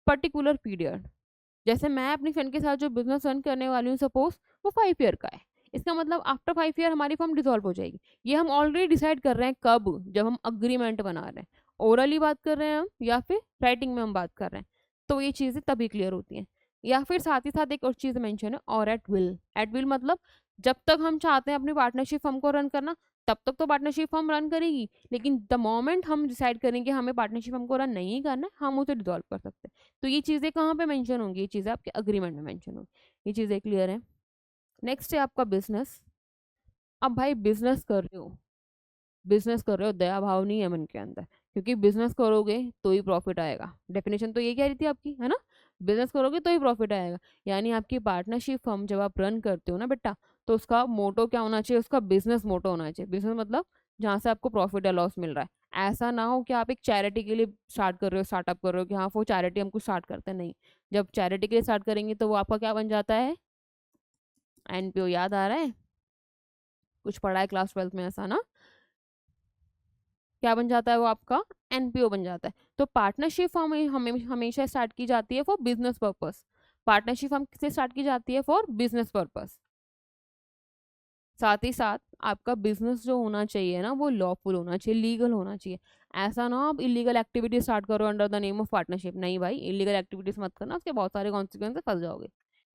पर्टिकुलर पीरियड, जैसे मैं अपनी फ्रेंड के साथ जो बिजनेस रन करने वाली हूँ, सपोज वो 5 ईयर का है, इसका मतलब आफ्टर 5 ईयर हमारी फर्म डिसॉल्व हो जाएगी। ये हम ऑलरेडी डिसाइड कर रहे हैं कब, जब हम अग्रीमेंट बना रहे हैं, ओरली बात कर रहे हैं हम या फिर राइटिंग में हम बात कर रहे हैं, तो ये चीज़ें तभी क्लियर होती हैं। या फिर साथ ही साथ एक और चीज़ मेंशन है, और एट विल। एट विल मतलब जब तक हम चाहते हैं अपनी पार्टनरशिप फर्म को रन करना, तब तक तो पार्टनरशिप फर्म रन करेगी, लेकिन द मोमेंट हम डिसाइड करेंगे हमें पार्टनरशिप फर्म को रन नहीं करना है, हम उसे डिसॉल्व कर सकते हैं। तो ये चीज़ें कहाँ पे मेंशन होंगी, ये चीज़ें आपके अग्रीमेंट में मेंशन होंगी। ये चीज़ें क्लियर है। नेक्स्ट है आपका बिजनेस। अब भाई बिजनेस कर रहे हो, बिजनेस कर रहे हो, दया भाव नहीं है मन के अंदर, क्योंकि बिजनेस करोगे तो ही प्रॉफिट आएगा। डेफिनेशन तो ये कह रही थी आपकी, है ना, बिजनेस करोगे तो ही प्रॉफिट आएगा। यानी आपकी पार्टनरशिप फर्म जब आप रन करते हो ना बेटा, तो उसका मोटो क्या होना चाहिए, उसका बिजनेस मोटो होना चाहिए। बिजनेस मतलब जहाँ से आपको प्रॉफिट या लॉस मिल रहा है। ऐसा ना हो कि आप एक चैरिटी के लिए स्टार्ट कर रहे हो, स्टार्टअप कर रहे हो कि हाँ वो चैरिटी हम कुछ स्टार्ट करते हैं, नहीं। जब चैरिटी के लिए स्टार्ट करेंगे तो वो आपका क्या बन जाता है, एनपीओ। याद आ रहा है, कुछ पढ़ा है क्लास 12 में ऐसा ना, क्या बन जाता है वो आपका, एनपीओ बन जाता है। तो पार्टनरशिप फॉर्म हमेशा स्टार्ट की जाती है for business purpose. Partnership form किससे स्टार्ट की जाती है, फॉर बिजनेस पर्पस। साथ ही साथ आपका बिजनेस जो होना चाहिए ना, वो लॉफुल होना चाहिए, लीगल होना चाहिए। ऐसा ना आप इलीगल एक्टिविटी स्टार्ट करो under the name of partnership, नहीं भाई, इलीगल एक्टिविटीज मत करना, उसके बहुत सारे कॉन्सिक्वेंसेस, फंस जाओगे।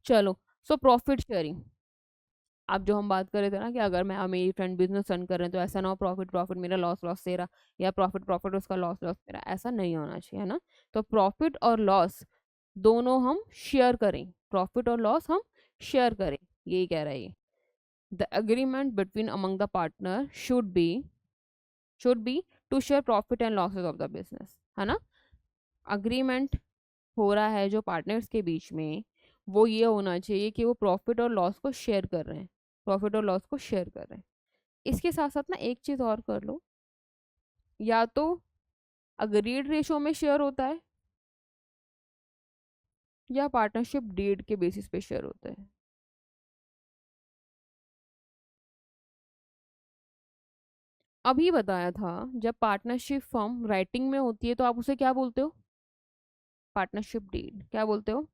चलो, सो प्रॉफिट शेयरिंग। अब जो हम बात कर रहे थे ना कि अगर मैं मेरी फ्रेंड बिजनेस रन कर रहे हैं, तो ऐसा ना हो प्रॉफिट प्रॉफिट मेरा, लॉस लॉस तेरा, या प्रॉफिट प्रॉफिट उसका, लॉस लॉस मेरा, ऐसा नहीं होना चाहिए, है ना। तो प्रॉफिट और लॉस दोनों हम शेयर करें, प्रॉफिट और लॉस हम शेयर करें, यही कह रहा है ये। The agreement between among the partner should be to share profit and losses of the business, है ना। अग्रीमेंट हो रहा है जो पार्टनर्स के बीच में, वो ये होना चाहिए कि वो प्रॉफिट और लॉस को शेयर कर रहे हैं, प्रॉफिट और लॉस को शेयर कर रहे हैं। इसके साथ साथ ना एक चीज और कर लो, या तो अग्रीड रेशो में शेयर होता है, या पार्टनरशिप डीड के बेसिस पे शेयर होता है। अभी बताया था, जब पार्टनरशिप फर्म राइटिंग में होती है तो आप उसे क्या बोलते हो, पार्टनरशिप डीड। क्या बोलते हो,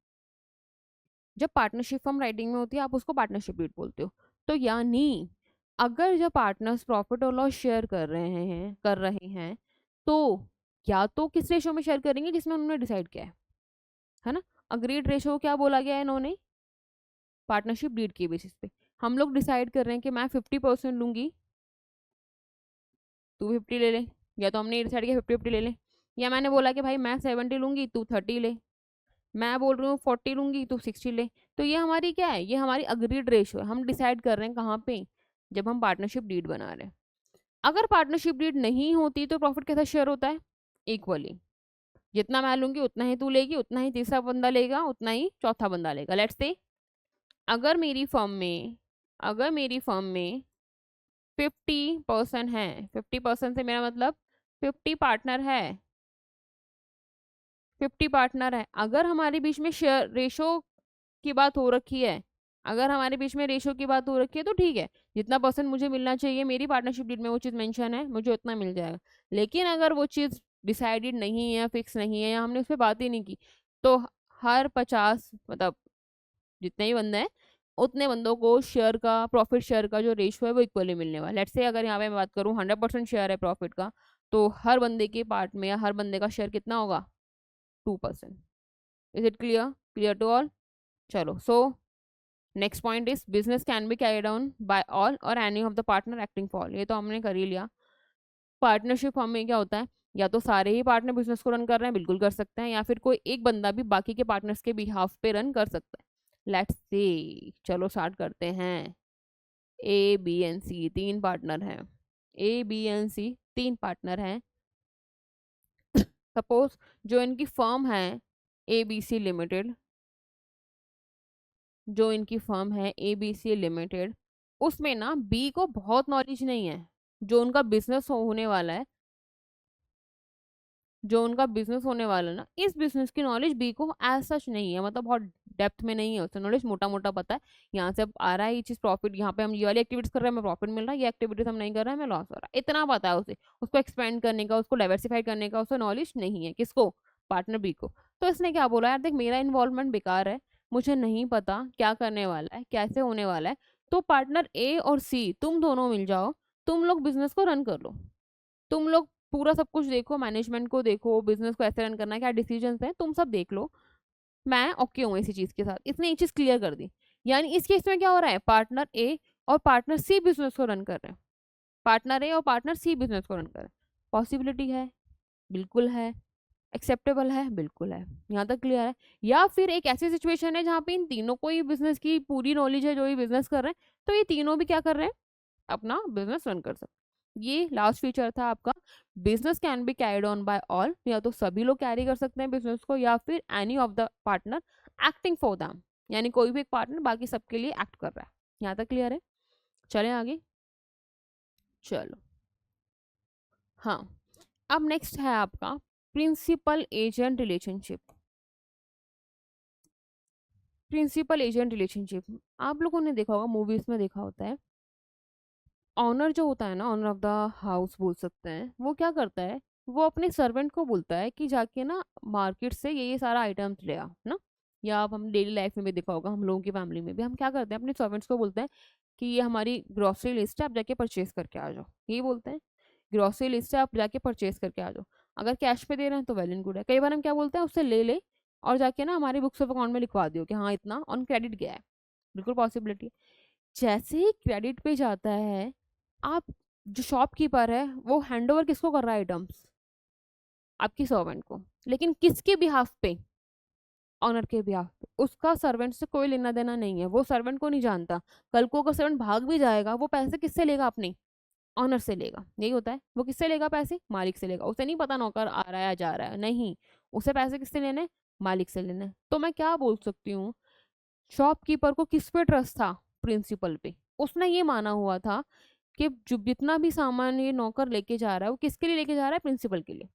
जब पार्टनरशिप फर्म राइटिंग में होती है आप उसको पार्टनरशिप डीड बोलते हो। तो यानी अगर जब पार्टनर्स प्रॉफिट और लॉस शेयर कर रहे हैं तो या तो किस रेशो में शेयर करेंगे जिसमें उन्होंने डिसाइड किया है ना। अग्रीड रेशो क्या बोला गया है इन्होंने, पार्टनरशिप डीड के बेसिस पे। हम लोग डिसाइड कर रहे हैं कि मैं 50% लूंगी, तू 50 ले ले, या तो हमने डिसाइड किया 50-50 ले ले, या मैंने बोला कि भाई मैं 70 लूंगी तू 30 ले, मैं बोल रही हूँ 40 लूंगी तू 60 ले। तो ये हमारी क्या है, ये हमारी अग्रीड रेशो है, हम डिसाइड कर रहे हैं कहाँ पे, जब हम पार्टनरशिप डीड बना रहे हैं। अगर पार्टनरशिप डीड नहीं होती तो प्रॉफिट कैसा शेयर होता है, इक्वली, जितना मैं लूंगी उतना ही तू लेगी, उतना ही तीसरा बंदा लेगा, उतना ही चौथा बंदा लेगा। लेट्स से अगर मेरी फर्म में अगर मेरी फर्म में 50% है, 50% से मेरा मतलब 50 पार्टनर है, 50 पार्टनर है, अगर हमारे बीच में शेयर रेशो की बात हो रखी है, अगर हमारे बीच में रेशो की बात हो रखी है तो ठीक है, जितना परसेंट मुझे मिलना चाहिए मेरी पार्टनरशिप डीड में वो चीज़ मेंशन है, मुझे उतना मिल जाएगा। लेकिन अगर वो चीज़ डिसाइडेड नहीं है, फिक्स नहीं है, या हमने उस पर बात ही नहीं की, तो हर 50 मतलब जितने ही बंदे हैं उतने बंदों को शेयर का, प्रॉफिट शेयर का जो रेशो है वो इक्वली मिलने वाला है। लेट्स से अगर यहाँ पे मैं बात करूँ 100% शेयर है प्रॉफिट का, तो हर बंदे के पार्ट में या हर बंदे का शेयर कितना होगा? 2%। Is it clear? Clear to all? चलो, so next point is business can be carried on by all और any of the partner acting for all. ये तो हमने कर ही लिया। पार्टनरशिप फॉर्म में क्या होता है, या तो सारे ही पार्टनर बिजनेस को रन कर रहे हैं, बिल्कुल कर सकते हैं, या फिर कोई एक बंदा भी बाकी के पार्टनर्स के बिहाफ पे रन कर सकता है। लेट्स सी, चलो स्टार्ट करते हैं। ए बी एन सी तीन पार्टनर हैं, ए बी एन सी तीन पार्टनर हैं। सपोज जो इनकी फर्म है ए बी सी लिमिटेड, जो इनकी फर्म है ए बी सी लिमिटेड, उसमें ना बी को बहुत नॉलेज नहीं है। जो उनका बिजनेस होने वाला है, जो उनका बिजनेस होने वाला है ना, इस बिजनेस की नॉलेज बी को एज सच नहीं है, मतलब बहुत डेप्थ में नहीं है, उससे नॉलेज मोटा मोटा पता है। यहाँ से अब आ रहा है ये चीज़ प्रॉफिट, यहाँ पे हम ये वाली एक्टिविटीज कर रहे हैं हमें प्रॉफिट मिल रहा है, ये एक्टिविटीज हम नहीं कर रहे हैं हमें लॉस हो रहा है, इतना पता है उसे। उसको एक्सपेंड करने का, उसको डाइवर्सिफाई करने का उसे नॉलेज नहीं है। किसको? पार्टनर बी को। तो इसने क्या बोला, यार देख मेरा इन्वॉल्वमेंट बेकार है, मुझे नहीं पता क्या करने वाला है, कैसे होने वाला है, तो पार्टनर ए और सी तुम दोनों मिल जाओ, तुम लोग बिजनेस को रन कर लो, तुम लोग पूरा सब कुछ देखो, मैनेजमेंट को देखो, बिजनेस को ऐसे रन करना है, क्या डिसीजन है तुम सब देख लो, मैं ओके हूँ इसी चीज के साथ। इसने ये चीज क्लियर कर दी। यानी इस केस में क्या हो रहा है, पार्टनर ए और पार्टनर सी बिजनेस को रन कर रहे हैं, पार्टनर ए और पार्टनर सी बिजनेस को रन कर रहे हैं। पॉसिबिलिटी है? बिल्कुल है। एक्सेप्टेबल है? बिल्कुल है। यहाँ तक क्लियर है? या फिर एक ऐसी सिचुएशन है जहाँ पे इन तीनों को ही बिजनेस की पूरी नॉलेज है, जो ये बिजनेस कर रहे हैं, तो ये तीनों भी क्या कर रहे हैं, अपना बिजनेस रन कर सकते। ये लास्ट फीचर था आपका, business can be carried on by all, या तो सभी लोग कैरी कर सकते हैं बिजनेस को, या फिर any of the partner acting for them, यानी कोई भी एक पार्टनर बाकी सबके लिए एक्ट कर रहा है। यहाँ तक क्लियर है? चलें आगे। चलो, हाँ, अब नेक्स्ट है आपका principal agent relationship. Principal agent relationship आप लोगों ने देखा होगा, मूवीज में देखा होता है। ऑनर जो होता है ना, ऑनर ऑफ द हाउस बोल सकते हैं, वो क्या करता है, वो अपने सर्वेंट को बोलता है कि जाके ना मार्केट से ये सारा आइटम्स ले आ ना। या आप हम डेली लाइफ में भी देखा होगा, हम लोगों की फैमिली में भी हम क्या करते हैं, अपने सर्वेंट्स को बोलते हैं कि ये हमारी ग्रोसरी लिस्ट है, आप जाके परचेज करके आ जाओ, यही बोलते हैं। ग्रोसरी लिस्ट है, आप जाके परचेज करके आ जाओ। अगर कैश पे दे रहे हैं तो वेल एंड गुड है। कई बार हम क्या बोलते हैं, उससे ले ले और जाके ना हमारी बुक्स ऑफ अकाउंट में लिखवा दियो कि हाँ इतना ऑन क्रेडिट गया है। बिल्कुल पॉसिबिलिटी। जैसे ही क्रेडिट पे जाता है, आप जो शॉपकीपर है वो हैंड ओवर किसको कर रहा है आइटम्स? आपकी सर्वेंट को। लेकिन किसके बिहाफ पे? ऑनर के बिहाफ पे। उसका सर्वेंट से कोई लेना देना नहीं है, वो सर्वेंट को नहीं जानता। कल को अगर सर्वेंट भाग भी जाएगा, वो पैसे किससे लेगा? अपने ऑनर से लेगा। यही होता है। वो किससे लेगा पैसे? मालिक से लेगा। उसे नहीं पता नौकर आ रहा है या जा रहा है, नहीं, उसे पैसे किससे लेने? मालिक से लेने। तो मैं क्या बोल सकती हूँ, शॉपकीपर को किस पे ट्रस्ट था? प्रिंसिपल पे। उसने ये माना हुआ था कि जो जितना भी सामान ये नौकर लेके जा रहा है, वो किसके लिए लेके जा रहा है? प्रिंसिपल के लिए,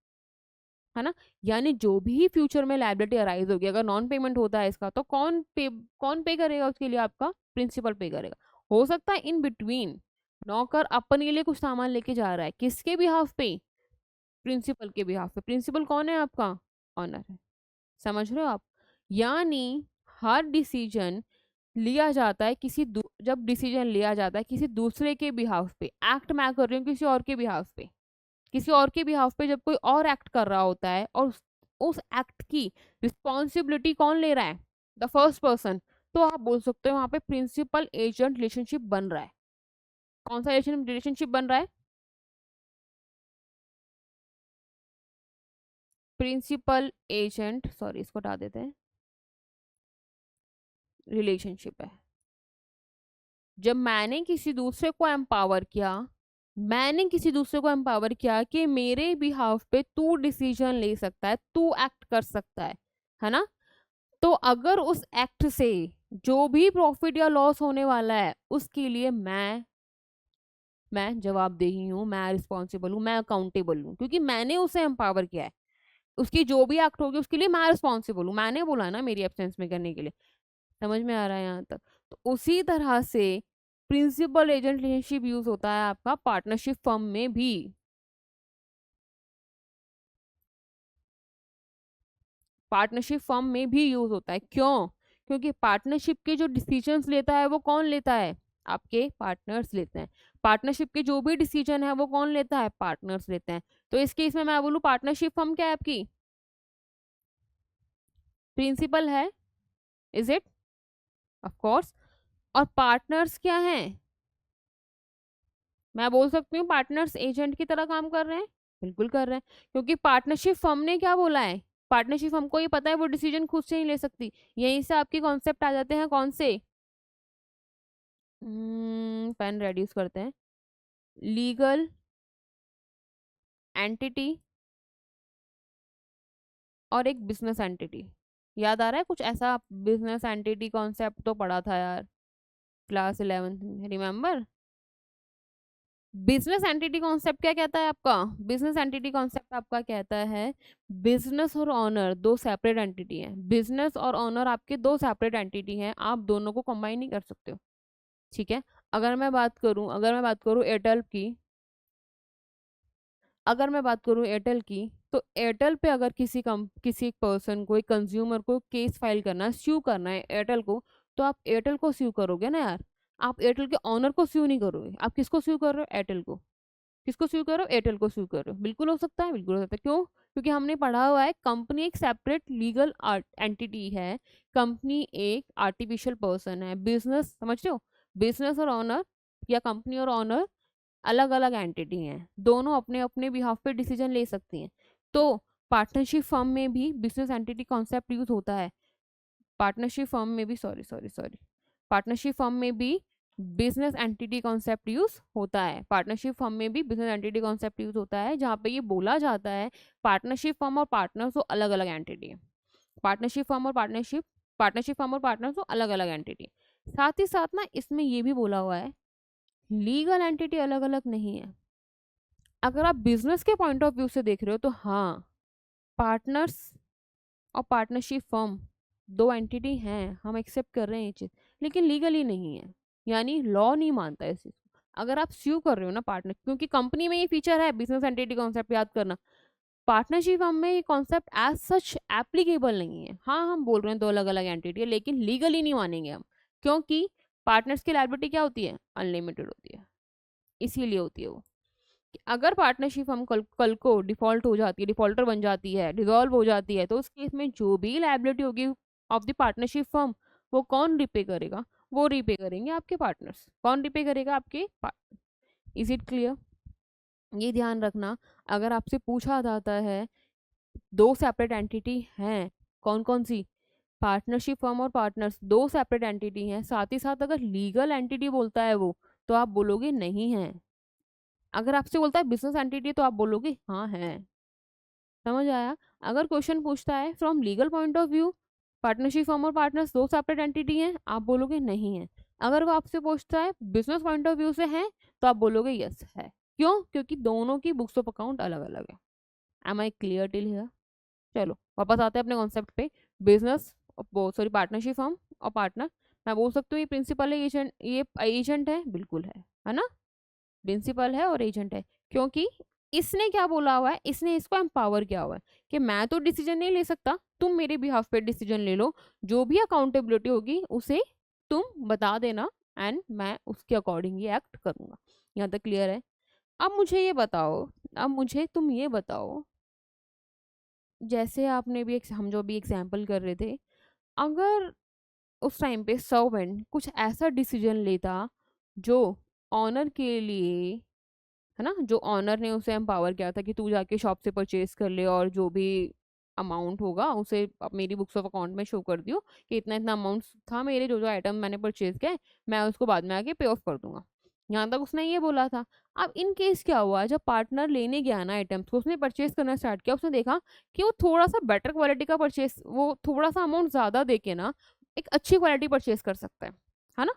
है ना। यानी जो भी फ्यूचर में लायबिलिटी अराइज होगी, अगर नॉन पेमेंट होता है इसका, तो कौन पे करेगा उसके लिए? आपका प्रिंसिपल पे करेगा। हो सकता है इन बिटवीन नौकर अपने लिए कुछ सामान लेके जा रहा है, किसके बिहाफ पे? प्रिंसिपल के बिहाफ पे। प्रिंसिपल कौन है? आपका ऑनर है। समझ रहे हो आप? यानी हर डिसीजन लिया जाता है जब डिसीजन लिया जाता है किसी दूसरे के बिहाफ पे, एक्ट मैं कर रही हूँ किसी और के बिहाफ पे, किसी और के बिहाफ पे जब कोई और एक्ट कर रहा होता है, और उस एक्ट की रिस्पॉन्सिबिलिटी कौन ले रहा है? The first person. तो आप बोल सकते हो वहां पे प्रिंसिपल एजेंट रिलेशनशिप बन रहा है। कौन सा रिलेशनशिप बन रहा है? प्रिंसिपल एजेंट, सॉरी इसको हटा देते हैं, रिलेशनशिप है। जब मैंने किसी दूसरे को एम्पावर किया, मैंने किसी दूसरे को एम्पावर किया कि मेरे बिहाफ पे तू डिसीजन ले सकता है, तू एक्ट कर सकता है ना, तो अगर उस एक्ट से जो भी प्रॉफिट या लॉस होने वाला है उसके लिए मैं जवाबदेही हूँ, मैं रिस्पॉन्सिबल हूँ, मैं अकाउंटेबल हूँ, क्योंकि मैंने उसे एम्पावर किया है। उसकी जो भी एक्ट होगी उसके लिए मैं रिस्पॉन्सिबल हूँ, मैंने बोला ना मेरी एब्सेंस में करने के लिए। समझ में आ रहा है यहाँ तक? तो उसी तरह से प्रिंसिपल एजेंट रिलेशनशिप यूज होता है आपका पार्टनरशिप फर्म में भी। पार्टनरशिप फर्म में भी यूज होता है। क्यों? क्योंकि पार्टनरशिप के जो डिसीजंस लेता है वो कौन लेता है? आपके पार्टनर्स लेते हैं। पार्टनरशिप के जो भी डिसीजन है वो कौन लेता है? पार्टनर्स लेते हैं। तो इस केस में मैं बोलूँ पार्टनरशिप फर्म क्या है आपकी? प्रिंसिपल है। Is it? Of course. और पार्टनर्स क्या हैं? मैं बोल सकती हूँ पार्टनर्स एजेंट की तरह काम कर रहे हैं। बिल्कुल कर रहे हैं, क्योंकि पार्टनरशिप फर्म ने क्या बोला है? पार्टनरशिप फर्म को ये पता है वो डिसीजन खुद से नहीं ले सकती। यहीं से आपके कॉन्सेप्ट आ जाते हैं, कौन से? पेन रेड्यूस करते हैं। लीगल एंटिटी और एक बिजनेस एंटिटी। याद आ रहा है कुछ ऐसा? बिजनेस एंटिटी कॉन्सेप्ट तो पढ़ा था यार क्लास 11th में, रिमेम्बर? बिजनेस एंटिटी कॉन्सेप्ट क्या कहता है आपका? बिजनेस एंटिटी कॉन्सेप्ट आपका कहता है बिजनेस और ऑनर दो सेपरेट एंटिटी हैं। बिजनेस और ऑनर आपके दो सेपरेट एंटिटी हैं, आप दोनों को कंबाइन नहीं कर सकते हो। ठीक है। अगर मैं बात करूं एयरटेल की, अगर मैं बात करूं एयरटेल की, तो एयरटेल पे अगर किसी पर्सन को, एक कंज्यूमर को केस फाइल करना है, स्यू करना है एयरटेल को, तो आप एयरटेल को स्यू करोगे ना यार। आप एयरटेल के ऑनर को स्यू नहीं करोगे। आप किसको स्यू कर रहे हो? एयरटेल को। किसको स्यू करो? एयरटेल को स्यू करो। बिल्कुल हो सकता है, बिल्कुल हो सकता है। क्यों? क्योंकि हमने पढ़ा हुआ है कंपनी एक सेपरेट लीगल एंटिटी है। कंपनी एक आर्टिफिशियल पर्सन है। बिजनेस, समझ रहे हो? बिजनेस और ऑनर या कंपनी और ऑनर अलग अलग एंटिटी हैं, दोनों अपने अपने बिहाफ पे डिसीजन ले सकती हैं। तो पार्टनरशिप फर्म में भी बिजनेस एंटिटी कॉन्सेप्ट यूज होता है। पार्टनरशिप फर्म में भी, sorry sorry sorry, partnership firm में भी बिजनेस एंटिटी कॉन्सेप्ट यूज होता है। पार्टनरशिप फर्म में भी बिजनेस एंटिटी कॉन्सेप्ट यूज होता है, जहाँ पे ये बोला जाता है पार्टनरशिप फर्म और पार्टनर्स तो अलग अलग एंटिटी है। पार्टनरशिप फर्म और पार्टनर्स तो अलग अलग एंटिटी। साथ ही साथ ना इसमें ये भी बोला हुआ है लीगल एंटिटी अलग अलग नहीं है। अगर आप बिजनेस के पॉइंट ऑफ व्यू से देख रहे हो तो हाँ, पार्टनर्स और पार्टनरशिप फर्म दो एंटिटी हैं, हम एक्सेप्ट कर रहे हैं ये चीज़, लेकिन लीगली नहीं है। यानी लॉ नहीं मानता है इस चीज़ को। अगर आप स्यू कर रहे हो ना पार्टनर, क्योंकि कंपनी में ये फीचर है बिजनेस एंटिटी कॉन्सेप्ट, याद करना। पार्टनरशिप फर्म में ये कॉन्सेप्ट एज सच एप्लीकेबल नहीं है। हाँ, हम बोल रहे हैं दो अलग अलग एंटिटी है, लेकिन लीगली नहीं मानेंगे हम, क्योंकि पार्टनर्स की लायबिलिटी क्या होती है? अनलिमिटेड होती है। इसीलिए होती है वो कि अगर पार्टनरशिप हम कल को डिफॉल्ट हो जाती है, डिफॉल्टर बन जाती है, डिसॉल्व हो जाती है, तो उस केस में जो भी लायबिलिटी होगी ऑफ द पार्टनरशिप फर्म, वो कौन रिपे करेगा? वो रिपे करेंगे आपके पार्टनर्स। कौन रिपे करेगा? आपके पार्टनर। Is it clear? ये ध्यान रखना, अगर आपसे पूछा जाता है दो सेपरेट एंटिटी हैं, कौन कौन सी? पार्टनरशिप फर्म और पार्टनर्स दो सेपरेट एंटिटी हैं, साथ ही साथ अगर लीगल एंटिटी बोलता है वो, तो आप बोलोगे नहीं है। अगर आपसे बोलता है बिजनेस एंटिटी, तो आप बोलोगे हाँ है। समझ आया? अगर क्वेश्चन पूछता है from legal point of view partnership firm और पार्टनर्स दो सेपरेट एंटिटी हैं, आप बोलोगे नहीं है। अगर वो आपसे पूछता है बिजनेस पॉइंट ऑफ व्यू से है, तो आप बोलोगे यस है। क्यों? क्योंकि दोनों की बुक्स ऑफ अकाउंट अलग अलग है। Am I clear till here? चलो वापस आते हैं अपने कॉन्सेप्ट पे। बिजनेस, पार्टनरशिप फर्म और पार्टनर, मैं बोल सकती हूँ ये प्रिंसिपल है, एजेंट, ये एजेंट है, बिल्कुल है ना? प्रिंसिपल है और एजेंट है, क्योंकि इसने क्या बोला हुआ है? इसने इसको एम्पावर किया हुआ है कि मैं तो डिसीजन नहीं ले सकता, तुम मेरे बिहाफ पे डिसीजन ले लो, जो भी अकाउंटेबिलिटी होगी उसे तुम बता देना, एंड मैं उसके अकॉर्डिंग ही एक्ट करूंगा। यहाँ तक क्लियर है? अब मुझे तुम ये बताओ, जैसे आपने भी हम जो भी एग्जाम्पल कर रहे थे, अगर उस टाइम पे सर्वेंट कुछ ऐसा डिसीजन लेता जो ऑनर के लिए, है ना, जो ऑनर ने उसे एम्पावर किया था कि तू जाके शॉप से परचेज कर ले और जो भी अमाउंट होगा उसे मेरी बुक्स ऑफ अकाउंट में शो कर दियो कि इतना इतना अमाउंट था मेरे, जो जो आइटम मैंने परचेज किया है, मैं उसको बाद में आके पे ऑफ कर दूंगा। यहाँ तक उसने ये बोला था। अब इन केस क्या हुआ, जब पार्टनर लेने गया ना आइटम्स को, उसने परचेज करना स्टार्ट किया, उसने देखा कि वो थोड़ा सा बेटर क्वालिटी का परचेज, वो थोड़ा सा अमाउंट ज्यादा देके ना एक अच्छी क्वालिटी परचेज कर सकता है ना।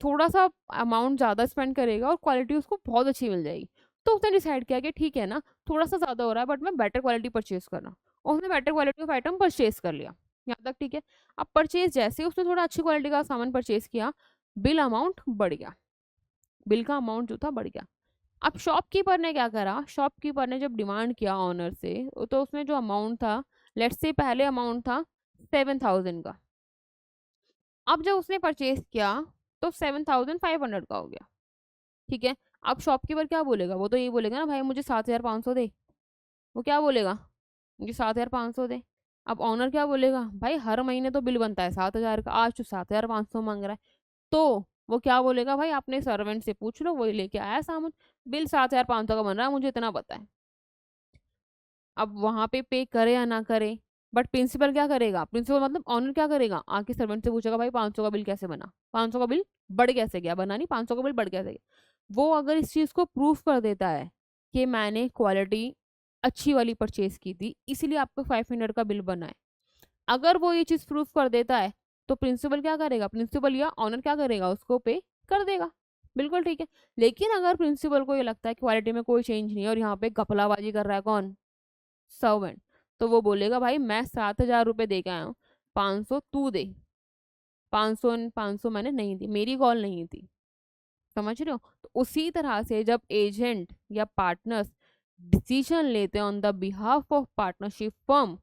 थोड़ा सा अमाउंट ज़्यादा स्पेंड करेगा और क्वालिटी उसको बहुत अच्छी मिल जाएगी। तो उसने डिसाइड किया कि ठीक है ना, थोड़ा सा ज़्यादा हो रहा है बट मैं बेटर क्वालिटी परचेज करना, और उसने better quality of item purchase कर लिया। यहाँ तक ठीक है। अब परचेज जैसे उसने थोड़ा अच्छी क्वालिटी का सामान परचेज किया, बिल अमाउंट बढ़ गया, बिल का अमाउंट जो था बढ़ गया। अब शॉपकीपर ने क्या करा, शॉपकीपर ने जब डिमांड किया ऑनर से, तो उसने जो अमाउंट था, लेट्स से पहले अमाउंट था 7,000 का, अब जब उसने परचेज किया तो 7,500 का हो गया। ठीक है। अब शॉपकीपर क्या बोलेगा, वो तो यही बोलेगा ना भाई मुझे 7,500 दे, वो क्या बोलेगा, मुझे 7,500 दे। अब ऑनर क्या बोलेगा, भाई हर महीने तो बिल बनता है 7,000 का, आज तो 7,500 मांग रहा है। तो वो क्या बोलेगा, भाई अपने सर्वेंट से पूछ लो, वही लेके आया सामान, बिल 7,500 का बन रहा है, मुझे इतना पता है। अब वहां पे करे या ना करे, बट प्रिंसिपल क्या करेगा, प्रिंसिपल मतलब ऑनर क्या करेगा, आके सर्वेंट से पूछेगा भाई 500 का बिल कैसे बना, 500 का बिल बढ़ कैसे गया, बना नहीं, 500 का बिल बढ़ कैसे गया। वो अगर इस चीज को प्रूफ कर देता है कि मैंने क्वालिटी अच्छी वाली परचेज की थी इसलिए आपको 500 का बिल बना है, अगर वो ये चीज प्रूफ कर देता है, तो प्रिंसिपल क्या करेगा, प्रिंसिपल या ऑनर क्या करेगा, उसको पे कर देगा। बिल्कुल ठीक है। लेकिन अगर प्रिंसिपल को ये लगता है क्वालिटी में कोई चेंज नहीं है और यहाँ पे घपलाबाजी कर रहा है कौन, सर्वेंट, तो वो बोलेगा भाई मैं 7,000 रुपये दे के आया हूँ, 500 तू दे, 500 500 मैंने नहीं दी, मेरी कॉल नहीं थी। समझ रहे हो। तो उसी तरह से जब एजेंट या पार्टनर्स डिसीजन लेते हैं on the behalf of partnership firm,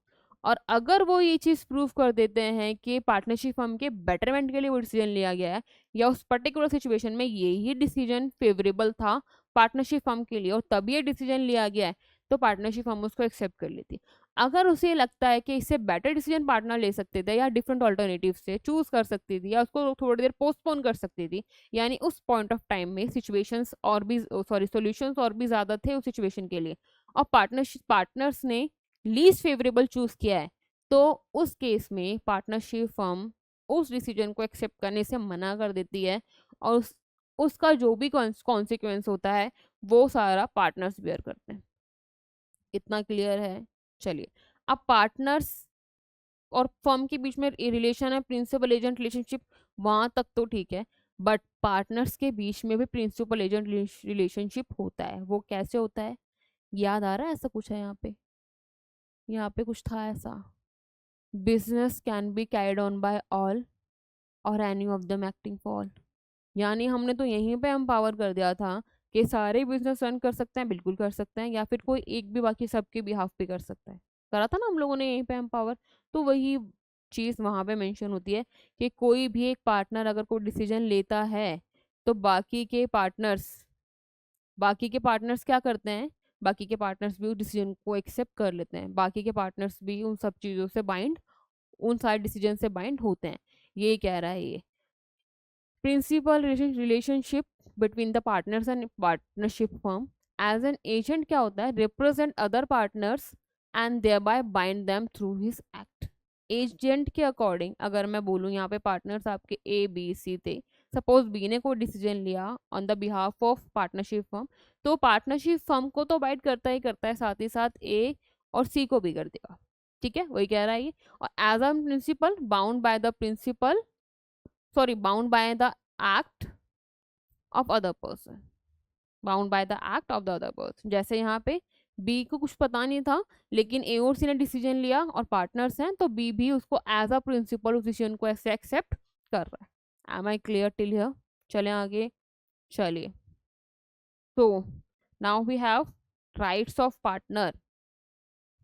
और अगर वो ये चीज प्रूव कर देते हैं कि पार्टनरशिप फर्म के बेटरमेंट के लिए वो डिसीजन लिया गया है, या उस पर्टिकुलर सिचुएशन में यही डिसीजन फेवरेबल था पार्टनरशिप फर्म के लिए और तभी ये डिसीजन लिया गया है, तो पार्टनरशिप फर्म उसको एक्सेप्ट कर लेती। अगर उसे लगता है कि इससे बेटर डिसीजन पार्टनर ले सकते थे या डिफरेंट ऑल्टरनेटिव से चूज कर सकती थी या उसको थोड़ी देर पोस्टपोन कर सकती थी, यानी उस पॉइंट ऑफ टाइम में सिचुएशंस और भी सॉरी सॉल्यूशंस और भी ज्यादा थे उस सिचुएशन के लिए, और पार्टनर्स ने लीस्ट फेवरेबल चूज किया है, तो उस केस में पार्टनरशिप फर्म उस डिसीजन को एक्सेप्ट करने से मना कर देती है, और उसका जो भी कॉन्सिक्वेंस होता है वो सारा पार्टनर्स बेयर करते हैं। इतना क्लियर है। चलिए, अब पार्टनर्स और फर्म के बीच में रिलेशन है, प्रिंसिपल एजेंट रिलेशनशिप, वहां तक तो ठीक है, बट पार्टनर्स के बीच में भी प्रिंसिपल एजेंट रिलेशनशिप होता है। वो कैसे होता है, याद आ रहा है, ऐसा कुछ है यहाँ पे, यहाँ पे कुछ था ऐसा, business can be carried on by all और any of them acting for all, यानी हमने तो यहीं पे एम्पावर कर दिया था कि सारे बिजनेस रन कर सकते हैं, बिल्कुल कर सकते हैं, या फिर कोई एक भी बाकी सबके बिहाफ पे कर सकता है, करा था ना हम लोगों ने यहीं पे एम्पावर। तो वही चीज़ वहाँ पे मेंशन होती है कि कोई भी एक पार्टनर अगर कोई डिसीजन लेता है तो बाकी के पार्टनर्स क्या करते हैं, बाकी के पार्टनर्स भी उस डिसीजन को एक्सेप्ट कर लेते हैं, बाकी के पार्टनर्स भी उन सब चीज़ों से बाइंड, उन सारे डिसीजन से बाइंड होते हैं। ये कह रहा है ये principal relationship between the partners and partnership firm, as an agent क्या होता है, represent other partners and thereby bind them through his act. Agent के अकॉर्डिंग अगर मैं बोलूँ, यहाँ पे पार्टनर्स आपके ए बी सी थे, सपोज बी ने कोई डिसीजन लिया on the behalf of partnership firm, तो पार्टनरशिप फर्म को तो बाइंड करता ही करता है, साथ ही साथ ए और सी को भी कर देगा। ठीक है, वही कह रहा है ये। और as a principal bound by the principal, sorry bound by the act of other person, bound by the act of the other person. जैसे यहाँ पे बी को कुछ पता नहीं था, लेकिन ए और सी ने डिसीजन लिया और पार्टनर्स हैं, तो बी भी उसको एज अ प्रिंसिपल उस डिसीजन को ऐसे एक्सेप्ट कर रहा है। Am I clear till here. चले आगे। चलिए, तो now we have rights of partner.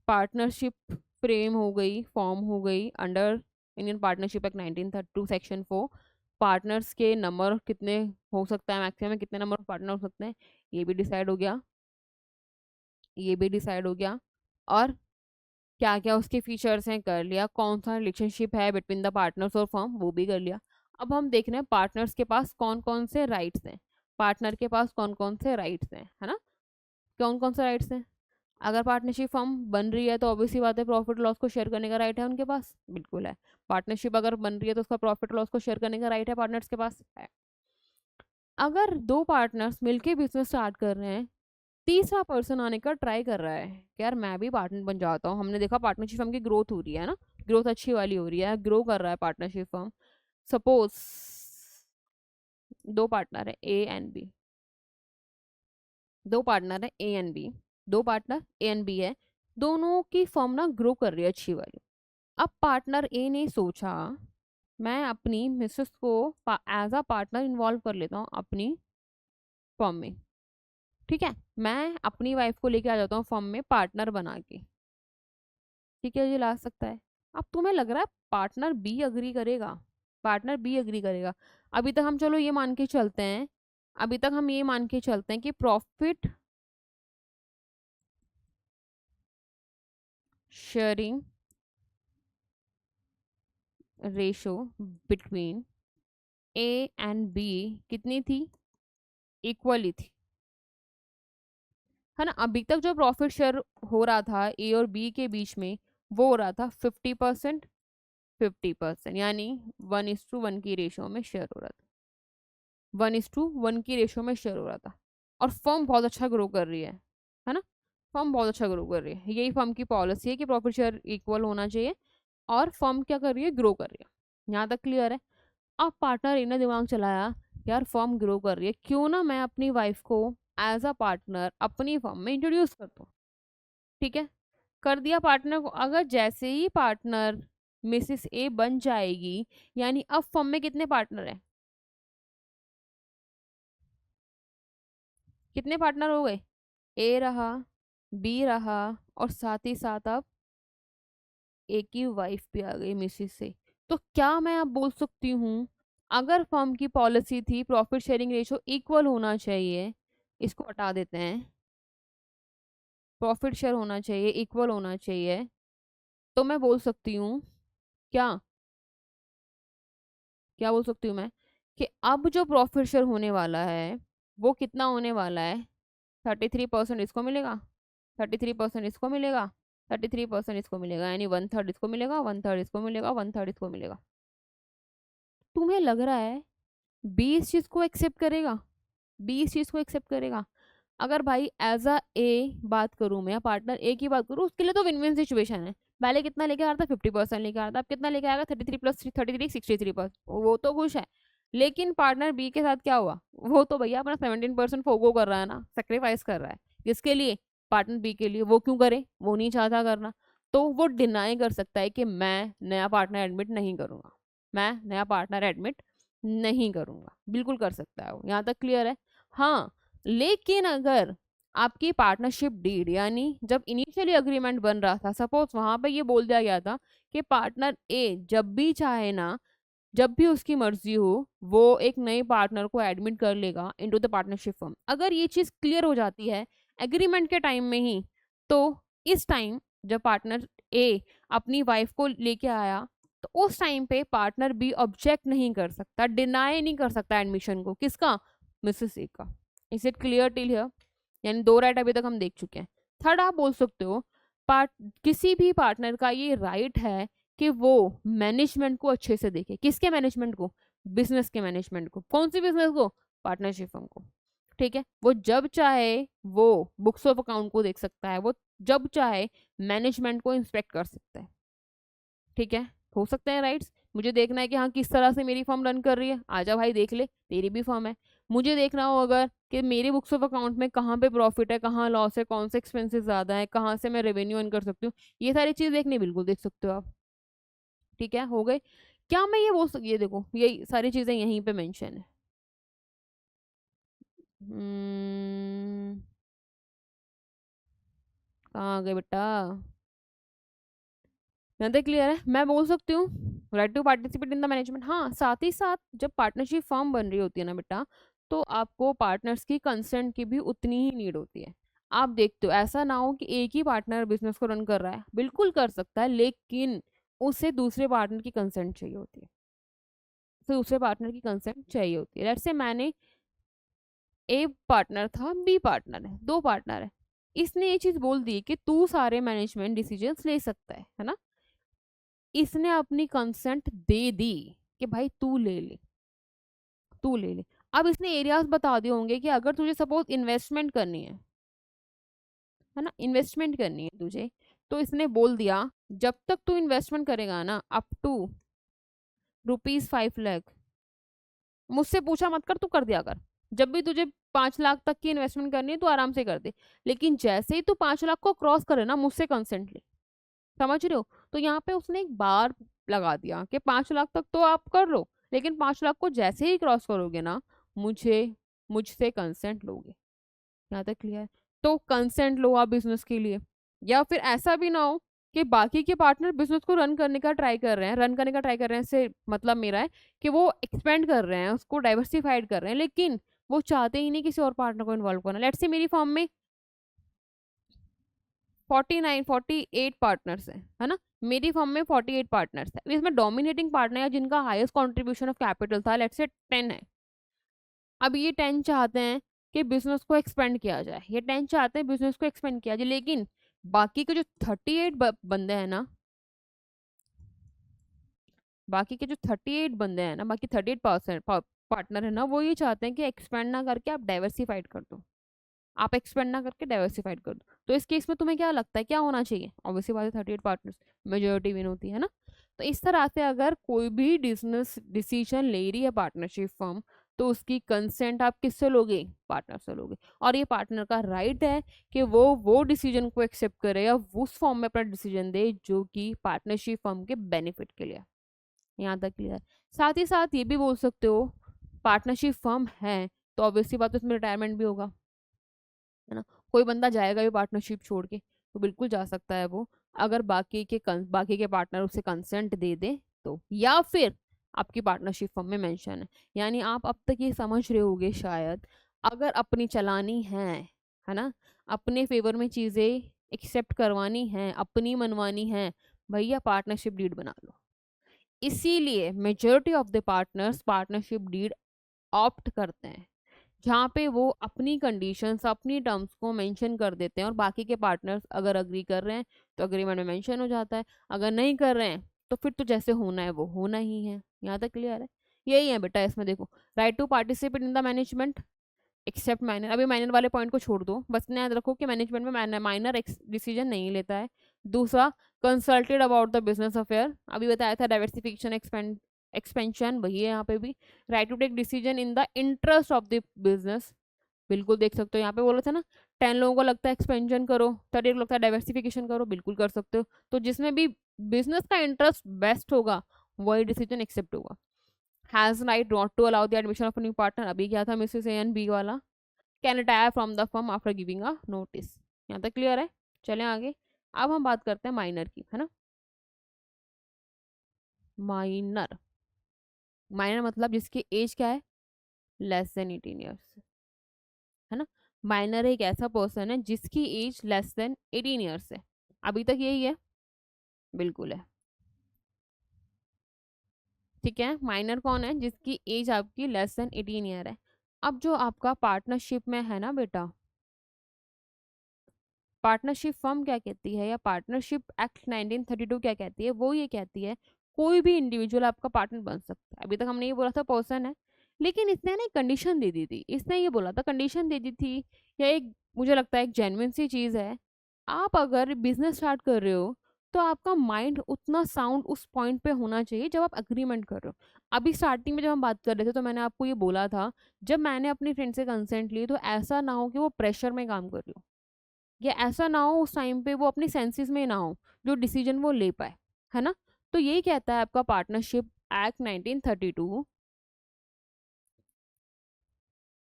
Partnership frame हो गई, फॉर्म हो गई under Indian Partnership Act 1932 section 4। Partners के नंबर कितने हो सकता है, मैक्सिमम कितने नंबर पार्टनर हो सकते हैं, ये भी डिसाइड हो गया, ये भी डिसाइड हो गया। और क्या क्या उसके फीचर्स हैं कर लिया, कौन सा रिलेशनशिप है बिटवीन द पार्टनर्स और फर्म वो भी कर लिया। अब हम देख रहे हैं पार्टनर्स के पास कौन कौन से राइट्स हैं, पार्टनर के पास कौन कौन से राइट्स हैं, है ना, कौन कौन से राइट्स हैं। अगर पार्टनरशिप फर्म बन रही है तो ऑब्वियसली बात है प्रॉफिट लॉस को शेयर करने का राइट है उनके पास, बिल्कुल है। पार्टनरशिप अगर बन रही है तो उसका प्रॉफिट लॉस को शेयर करने का राइट है पार्टनर्स के पास है। अगर दो पार्टनर्स मिलके बिजनेस स्टार्ट कर रहे हैं, तीसरा पर्सन आने का ट्राई कर रहा है कि यार मैं भी पार्टनर बन जाता हूँ, हमने देखा पार्टनरशिप फर्म की ग्रोथ हो रही है ना, ग्रोथ अच्छी वाली हो रही है, ग्रो कर रहा है पार्टनरशिप फर्म। सपोज दो पार्टनर है ए एंड बी, दो पार्टनर है ए एंड बी, दो पार्टनर ए एंड बी है, दोनों की फर्म ना ग्रो कर रही है अच्छी वाली। अब पार्टनर ए ने सोचा मैं अपनी मिसेस को एज अ पार्टनर इन्वॉल्व कर लेता हूँ अपनी फर्म में। ठीक है, मैं अपनी वाइफ को लेके आ जाता हूँ फर्म में पार्टनर बना के। ठीक है, ये ला सकता है। अब तुम्हें लग रहा है पार्टनर बी अग्री करेगा? पार्टनर बी अग्री करेगा? अभी तक हम चलो ये मान के चलते हैं, अभी तक हम ये मान के चलते हैं कि profit sharing ratio between A and B कितनी थी? इक्वली थी, है ना। अभी तक जो प्रॉफिट शेयर हो रहा था ए और बी के बीच में, वो हो रहा था 50%, 50%, यानी 1:1 की रेशो में शेयर हो रहा था, 1:1 की रेशो में शेयर हो रहा था। और फर्म बहुत अच्छा ग्रो कर रही है ना, फर्म बहुत अच्छा ग्रो कर रही है, यही फर्म की पॉलिसी है कि प्रॉफिट शेयर इक्वल होना चाहिए, और फर्म क्या कर रही है? ग्रो कर रही है। यहाँ तक क्लियर है? अब पार्टनर इन्हें दिमाग चलाया, यार फर्म ग्रो कर रही है, क्यों ना मैं अपनी वाइफ को एज अ पार्टनर अपनी फर्म में इंट्रोड्यूस कर दूँ। ठीक है, कर दिया पार्टनर को। अगर जैसे ही पार्टनर मिसिस ए बन जाएगी, यानी अब फर्म में कितने पार्टनर हैं? कितने पार्टनर हो गए? ए रहा, बी रहा, और साथ ही साथ अब ए की वाइफ भी आ गई मिसिस से। तो क्या मैं अब बोल सकती हूँ, अगर फर्म की पॉलिसी थी प्रॉफिट शेयरिंग रेशो इक्वल होना चाहिए, इसको हटा देते हैं, प्रॉफिट शेयर होना चाहिए, इक्वल होना चाहिए, तो मैं बोल सकती हूँ क्या, क्या बोल सकती हूँ मैं, कि अब जो प्रॉफिट शेयर होने वाला है वो कितना होने वाला है? 33% इसको मिलेगा, 33% इसको मिलेगा, 33% इसको मिलेगा, यानी 1/3 इसको मिलेगा, 1/3 इसको मिलेगा, 1/3 इसको मिलेगा। तुम्हें लग रहा है बी इस चीज को एक्सेप्ट करेगा? बी इस चीज को एक्सेप्ट करेगा? अगर भाई एज अ ए बात करूं मैं, या पार्टनर ए की बात करूं, उसके लिए तो विन विन सिचुएशन है। पहले कितना लेके आ रहा था? 50% लेके आ रहा था, अब कितना लेके आएगा? 33 + 33 63%, वो तो खुश है। लेकिन पार्टनर बी के साथ क्या हुआ? वो तो भैया अपना 17% फोगो कर रहा है ना, सेक्रीफाइस कर रहा है। किसके लिए? पार्टनर बी के लिए। वो क्यों करे? वो नहीं चाहता करना। तो वो डिनाई कर सकता है कि मैं नया पार्टनर एडमिट नहीं करूंगा, मैं नया पार्टनर एडमिट नहीं करूंगा, बिल्कुल कर सकता है वो। यहाँ तक क्लियर है? हाँ, लेकिन अगर आपकी पार्टनरशिप डीड, यानी जब इनिशियली अग्रीमेंट बन रहा था, सपोज वहां पे ये बोल दिया गया था कि पार्टनर ए जब भी चाहे ना, जब भी उसकी मर्जी हो, वो एक नए पार्टनर को एडमिट कर लेगा इनटू द पार्टनरशिप फर्म। अगर ये चीज क्लियर हो जाती है एग्रीमेंट के टाइम में ही, तो इस टाइम जब पार्टनर ए अपनी वाइफ को लेके आया, तो उस टाइम पे पार्टनर बी ऑब्जेक्ट नहीं कर सकता, डिनाई नहीं कर सकता एडमिशन को। किसका? मिसेस ए का। Is it clear till here? यानी दो राइट अभी तक हम देख चुके हैं। थर्ड आप बोल सकते हो, पार्ट किसी भी पार्टनर का ये राइट है कि वो मैनेजमेंट को अच्छे से देखे। किसके मैनेजमेंट को? बिजनेस के मैनेजमेंट को। कौन सी बिजनेस को? पार्टनरशिप फर्म को। ठीक है, वो जब चाहे वो बुक्स ऑफ अकाउंट को देख सकता है, वो जब चाहे मैनेजमेंट को इंस्पेक्ट कर सकता है। ठीक है, हो सकते हैं राइट्स। मुझे देखना है कि हाँ किस तरह से मेरी फर्म रन कर रही है, आजा भाई देख ले, तेरी भी फर्म है। मुझे देखना हो अगर कि मेरे बुक्स ऑफ अकाउंट में कहाँ पे प्रॉफिट है, कहाँ लॉस है, कौन से एक्सपेंसेस ज़्यादा है, कहाँ से मैं रेवेन्यू अर्न कर सकती हूँ, ये सारी चीज़ देखनी, बिल्कुल देख सकते हो आप। ठीक है, हो गए? क्या मैं ये बोल सकती, ये देखो यही सारी चीज़ें यहीं पे मेंशन है। कहाँ आ गए बेटा? यहाँ तक क्लियर है? मैं बोल सकती हूँ right to participate in the management. हाँ, साथ ही साथ जब पार्टनरशिप फर्म बन रही होती है ना बेटा, तो आपको पार्टनर्स की कंसेंट की भी उतनी ही नीड होती है। आप देखते हो ऐसा ना हो कि एक ही पार्टनर बिजनेस को रन कर रहा है, बिल्कुल कर सकता है, लेकिन उसे दूसरे पार्टनर की कंसेंट चाहिए होती है, उसे दूसरे पार्टनर की कंसेंट चाहिए होती है। लेट्स से मैंने ए पार्टनर था, बी पार्टनर है, दो पार्टनर है, इसने ये चीज बोल दी कि तू सारे मैनेजमेंट डिसीजंस ले सकता है ना, इसने अपनी कंसेंट दे दी कि भाई तू ले ले, तू ले ले। अब इसने एरियाज बता दिए होंगे कि अगर तुझे सपोज इन्वेस्टमेंट करनी है ना, इन्वेस्टमेंट करनी है तुझे, तो इसने बोल दिया जब तक तू इन्वेस्टमेंट करेगा ना अप टू ₹5 लाख, मुझसे पूछा मत कर, तू कर दिया कर। जब भी तुझे 5 लाख तक की इन्वेस्टमेंट करनी है तो आराम से कर दे, लेकिन जैसे ही तू 5 लाख को क्रॉस करे ना, मुझसे कंसेंट ले। समझ रहे हो? तो यहाँ पे उसने एक बार लगा दिया कि 5 लाख तक तो आप कर लो, लेकिन 5 लाख को जैसे ही क्रॉस करोगे ना, मुझे मुझसे कंसेंट लोगे। यहाँ तक क्लियर? तो कंसेंट लो आप बिजनेस के लिए। या फिर ऐसा भी ना हो कि बाकी के पार्टनर बिजनेस को रन करने का ट्राई कर रहे हैं, रन करने का ट्राई कर रहे हैं से मतलब मेरा है कि वो एक्सपेंड कर रहे हैं, उसको डाइवर्सिफाइड कर रहे हैं, लेकिन वो चाहते ही नहीं किसी और पार्टनर को इन्वॉल्व करना। लेट्स से मेरी फॉर्म में 48 पार्टनर्स है ना, मेरी फर्म में 48 पार्टनर्स है, इसमें डोमिनेटिंग पार्टनर है जिनका हाईएस्ट कंट्रीब्यूशन ऑफ कैपिटल था, लेट्स से 10 है। अब ये 10 चाहते हैं कि बिजनेस को एक्सपेंड किया जाए, ये 10 चाहते हैं बिजनेस को एक्सपेंड किया जाए, लेकिन बाकी के जो 38 बंदे हैं ना, बाकी के जो 38 बंदे हैं ना, बाकी 38% पार्टनर है ना, वो ये चाहते हैं कि एक्सपेंड ना करके आप डाइवर्सिफाइड कर दो, आप एक्सपेंड ना करके डाइवर्सिफाइड कर दो। तो इस केस में तुम्हें क्या लगता है क्या होना चाहिए? ऑब्वियसली बात है 38 पार्टनर्स, मेजोरिटी विन होती है ना। तो इस तरह से अगर कोई भी बिजनेस डिसीजन ले रही है पार्टनरशिप फर्म, तो उसकी कंसेंट आप किससे लोगे? पार्टनर से लोगे। और ये पार्टनर का राइट है कि वो डिसीजन को एक्सेप्ट करे या उस फॉर्म में अपना डिसीजन दे जो कि पार्टनरशिप फर्म के बेनिफिट के लिए। यहाँ तक क्लियर? साथ ही साथ ये भी बोल सकते हो पार्टनरशिप फर्म है तो ऑब्वियसली बात है उसमें रिटायरमेंट भी होगा, है ना। कोई बंदा जाएगा भी पार्टनरशिप छोड़ के तो बिल्कुल जा सकता है वो, अगर बाकी के पार्टनर उसे कंसेंट दे दे तो, या फिर आपकी पार्टनरशिप फर्म में मेंशन है। यानी आप अब तक ये समझ रहे होगे शायद, अगर अपनी चलानी है ना, अपने फेवर में चीजें एक्सेप्ट करवानी है, अपनी मनवानी है, भैया पार्टनरशिप डीड बना लो। इसीलिए majority of the partners partnership deed opt करते हैं, जहाँ पे वो अपनी कंडीशंस अपनी टर्म्स को मेंशन कर देते हैं, और बाकी के पार्टनर्स अगर अग्री कर रहे हैं तो अग्रीमेंट में मेंशन हो जाता है, अगर नहीं कर रहे हैं तो फिर तो जैसे होना है वो होना ही है। यहाँ तक क्लियर है? यही है बेटा इसमें, देखो right to participate in the management except minor. अभी माइनर वाले पॉइंट को छोड़ दो, बस इतना याद रखो कि मैनेजमेंट में माइनर डिसीजन नहीं लेता है। दूसरा, consulted about the business affair, अभी बताया था डाइवर्सिफिकेशन एक्सपेंशन, वही है यहाँ पे भी। Right to take decision in the interest of the business, बिल्कुल देख सकते हो यहाँ पे बोला था ना 10 लोगों को लगता है एक्सपेंशन करो, 30 को लगता है डाइवर्सिफिकेशन करो, बिल्कुल कर सकते हो। तो जिसमें भी बिजनेस का इंटरेस्ट बेस्ट होगा वही डिसीजन एक्सेप्ट होगा। Has right not to allow the admission of new partner, अभी क्या था मिसेस ए एंड बी वाला, can retire from the firm after giving a notice. यहाँ तक क्लियर है? चलें आगे। अब हम बात करते हैं माइनर की, है ना। माइनर, माइनर मतलब जिसकी एज क्या है? लेस देन 18 ईयर्स, है ना। माइनर एक ऐसा पर्सन है जिसकी एज लेस देन 18 ईयर्स है। अभी तक यही है? बिल्कुल है। ठीक है, माइनर कौन है? जिसकी एज आपकी लेस देन 18 ईयर है। अब जो आपका पार्टनरशिप में है ना बेटा, पार्टनरशिप फर्म क्या कहती है या पार्टनरशिप एक्ट 1932 क्या कहती है? वो ये कहती है कोई भी इंडिविजुअल आपका पार्टनर बन सकता है। अभी तक हमने ये बोला था पर्सन है, लेकिन इसने ना एक कंडीशन दे दी थी, इसने ये बोला था कंडीशन दे दी थी, या एक मुझे लगता है एक जेन्युइन सी चीज़ है, आप अगर बिजनेस स्टार्ट कर रहे हो तो आपका माइंड उतना साउंड उस पॉइंट पे होना चाहिए जब आप अग्रीमेंट कर रहे हो। अभी स्टार्टिंग में जब हम बात कर रहे थे तो मैंने आपको ये बोला था, जब मैंने अपनी फ्रेंड से कंसेंट ली तो ऐसा ना हो कि वो प्रेशर में काम कर रही हो, या ऐसा ना हो उस टाइम पे वो अपनी सेंसेस में ना हो जो डिसीजन वो ले पाए, है ना। तो यही कहता है आपका पार्टनरशिप एक्ट 1932,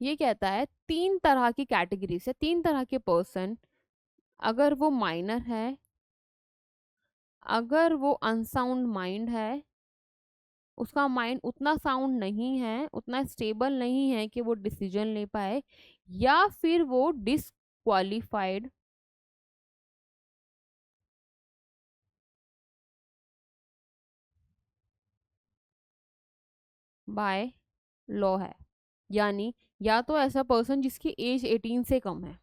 ये कहता है 3 तरह की कैटेगरी से 3 तरह के पर्सन, अगर वो माइनर है, अगर वो अनसाउंड माइंड है, उसका माइंड उतना साउंड नहीं है, उतना स्टेबल नहीं है कि वो डिसीजन ले पाए, या फिर वो डिसक्वालिफाइड बाय लॉ है। यानी या तो ऐसा पर्सन जिसकी एज 18 से कम है,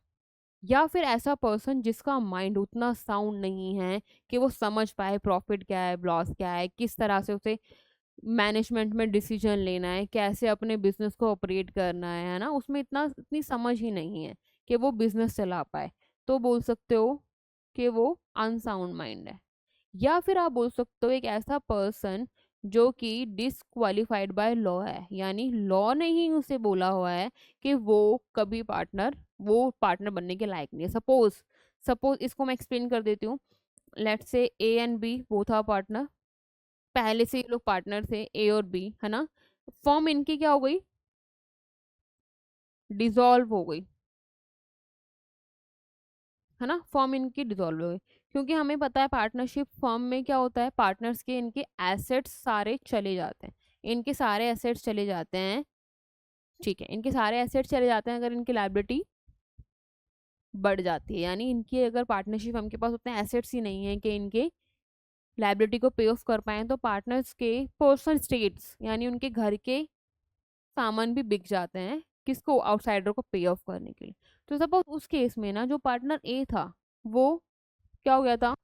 या फिर ऐसा पर्सन जिसका माइंड उतना साउंड नहीं है कि वो समझ पाए प्रॉफिट क्या है, लॉस क्या है, किस तरह से उसे मैनेजमेंट में डिसीजन लेना है, कैसे अपने बिजनेस को ऑपरेट करना है ना, उसमें इतनी समझ ही नहीं है कि वो बिजनेस चला पाए, तो बोल सकते हो कि वो अनसाउंड माइंड है। या फिर आप बोल सकते हो एक ऐसा पर्सन जो कि डिसक्वालिफाइड बाय लॉ है, यानी लॉ ने ही उसे बोला हुआ है कि वो पार्टनर बनने के लायक नहीं है। सपोज सपोज इसको मैं एक्सप्लेन कर देती हूँ। Let's say A and B both are partner, पहले से ये लोग पार्टनर थे ए और बी, है ना। फॉर्म इनकी क्या हो गई, डिसॉल्व हो गई, है ना। फॉर्म इनकी डिसॉल्व हो गई, क्योंकि हमें पता है पार्टनरशिप फॉर्म में क्या होता है, पार्टनर्स के इनके एसेट्स सारे चले जाते हैं, इनके सारे एसेट्स चले जाते हैं। ठीक है, इनके सारे एसेट्स चले जाते हैं अगर इनकी लायबिलिटी बढ़ जाती है, यानी इनकी अगर पार्टनरशिप फर्म के पास उतने एसेट्स ही नहीं है कि इनके लायबिलिटी को पे ऑफ कर पाए, तो पार्टनर्स के पर्सनल स्टेट्स यानी उनके घर के सामान भी बिक जाते हैं, किसको, आउटसाइडर को पे ऑफ करने के लिए। तो सपोज उस केस में ना जो पार्टनर ए था वो क्या हो गया था,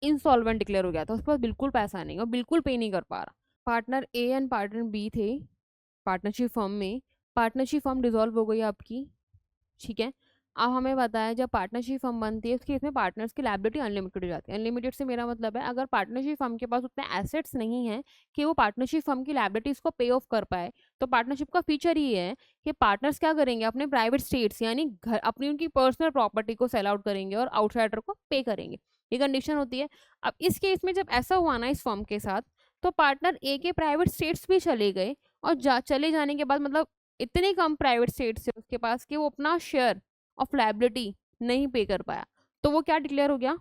इंसॉल्वेंट डिक्लेयर हो गया था, उसके पास बिल्कुल पैसा नहीं और बिल्कुल पे नहीं कर पा रहा। Partner A and partner B थे पार्टनरशिप फर्म में, पार्टनरशिप फर्म डिसॉल्व हो गई आपकी। ठीक है, अब हमें पता है जब पार्टनरशिप फर्म बनती है उसके इसमें पार्टनर्स की लायबिलिटी अनलिमिटेड हो जाती है। अनलिमिटेड से मेरा मतलब है अगर पार्टनरशिप फर्म के पास उतने एसेट्स नहीं है कि वो पार्टनरशिप फर्म की लायबिलिटीज को पे ऑफ कर पाए, तो पार्टनरशिप का फीचर ये है कि पार्टनर्स क्या करेंगे, अपने प्राइवेट स्टेट्स यानी घर अपनी उनकी पर्सनल प्रॉपर्टी को सेल आउट करेंगे और आउटसाइडर को पे करेंगे, ये कंडीशन होती है। अब इस केस में जब ऐसा हुआ ना इस फर्म के साथ, तो पार्टनर ए के प्राइवेट स्टेट्स भी चले गए, और चले जाने के बाद मतलब इतने कम प्राइवेट स्टेट्स है उसके पास कि वो अपना शेयर ऑफ लायबिलिटी नहीं पे कर पाया, तो वो क्या डिक्लेयर हो गया,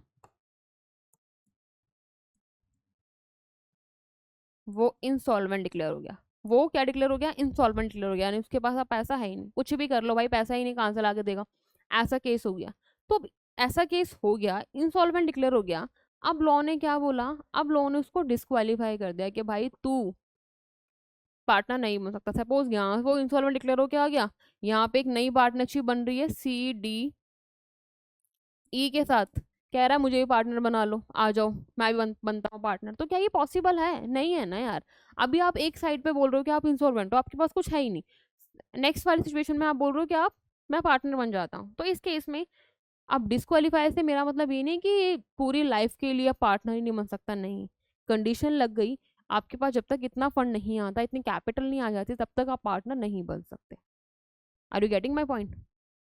वो इंसॉल्वेंट डिक्लेयर हो गया। वो क्या डिक्लेयर हो गया, इंसॉल्वेंट डिक्लेयर हो गया, यानी उसके पास अब पैसा है ही नहीं, कुछ भी कर लो भाई पैसा ही नहीं, कहाँ से ला के देगा, ऐसा केस हो गया। तो ऐसा केस हो गया, इंसॉल्वेंट डिक्लेयर हो गया। अब लॉ ने क्या बोला, अब लॉ ने उसको डिस्क्वालीफाई कर दिया कि भाई तू पार्टनर नहीं बन सकता। सपोज यहाँ वो इंसॉल्वेंट डिक्लेयर हो, क्या आ गया, यहाँ पे एक नई पार्टनरशिप बन रही है सी डी ई के साथ, कह रहा है मुझे भी पार्टनर बना लो, आ जाओ मैं भी बनता हूँ पार्टनर। तो क्या ये पॉसिबल है, नहीं है ना यार। अभी आप एक साइड पे बोल रहे हो कि आप इंसॉल्वेंट हो, आपके पास कुछ है ही नहीं, नेक्स्ट वाली सिचुएशन में आप बोल रहे हो कि आप मैं पार्टनर बन जाता हूँ। तो इस केस में अब डिस्क्वालीफाई से मेरा मतलब ये नहीं कि पूरी लाइफ के लिए पार्टनर ही नहीं बन सकता, नहीं, कंडीशन लग गई आपके पास, जब तक इतना फंड नहीं आता, इतनी कैपिटल नहीं आ जाती, तब तक आप पार्टनर नहीं बन सकते। Are you getting my point,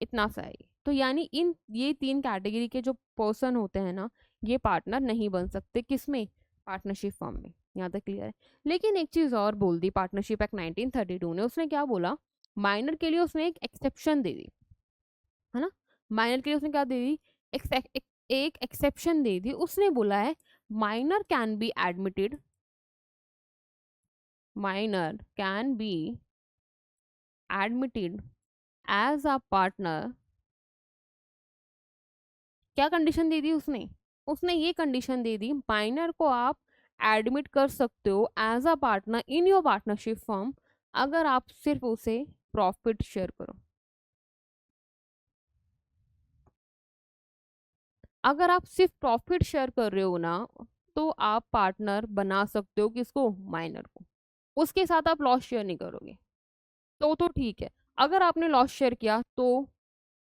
इतना सा है। तो यानी इन ये तीन कैटेगरी के जो पर्सन होते हैं ना, ये पार्टनर नहीं बन सकते, किसमें, पार्टनरशिप फर्म में। यहाँ तक क्लियर है। लेकिन एक चीज और बोल दी पार्टनरशिप एक्ट 1932 ने, उसने क्या बोला, माइनर के लिए उसने एक एक्सेप्शन दे दी, है ना। माइनर के लिए उसने क्या दे दी, एक एक्सेप्शन दे दी। उसने बोला है minor can be admitted, minor can be admitted as a partner. क्या कंडीशन दे दी उसने, उसने ये कंडीशन दे दी माइनर को आप एडमिट कर सकते हो as a partner in your partnership firm, अगर आप सिर्फ उसे प्रॉफिट शेयर करो। अगर आप सिर्फ प्रॉफिट शेयर कर रहे हो ना, तो आप पार्टनर बना सकते हो, किसको, माइनर को, उसके साथ आप लॉस शेयर नहीं करोगे, तो ठीक है। अगर आपने लॉस शेयर किया तो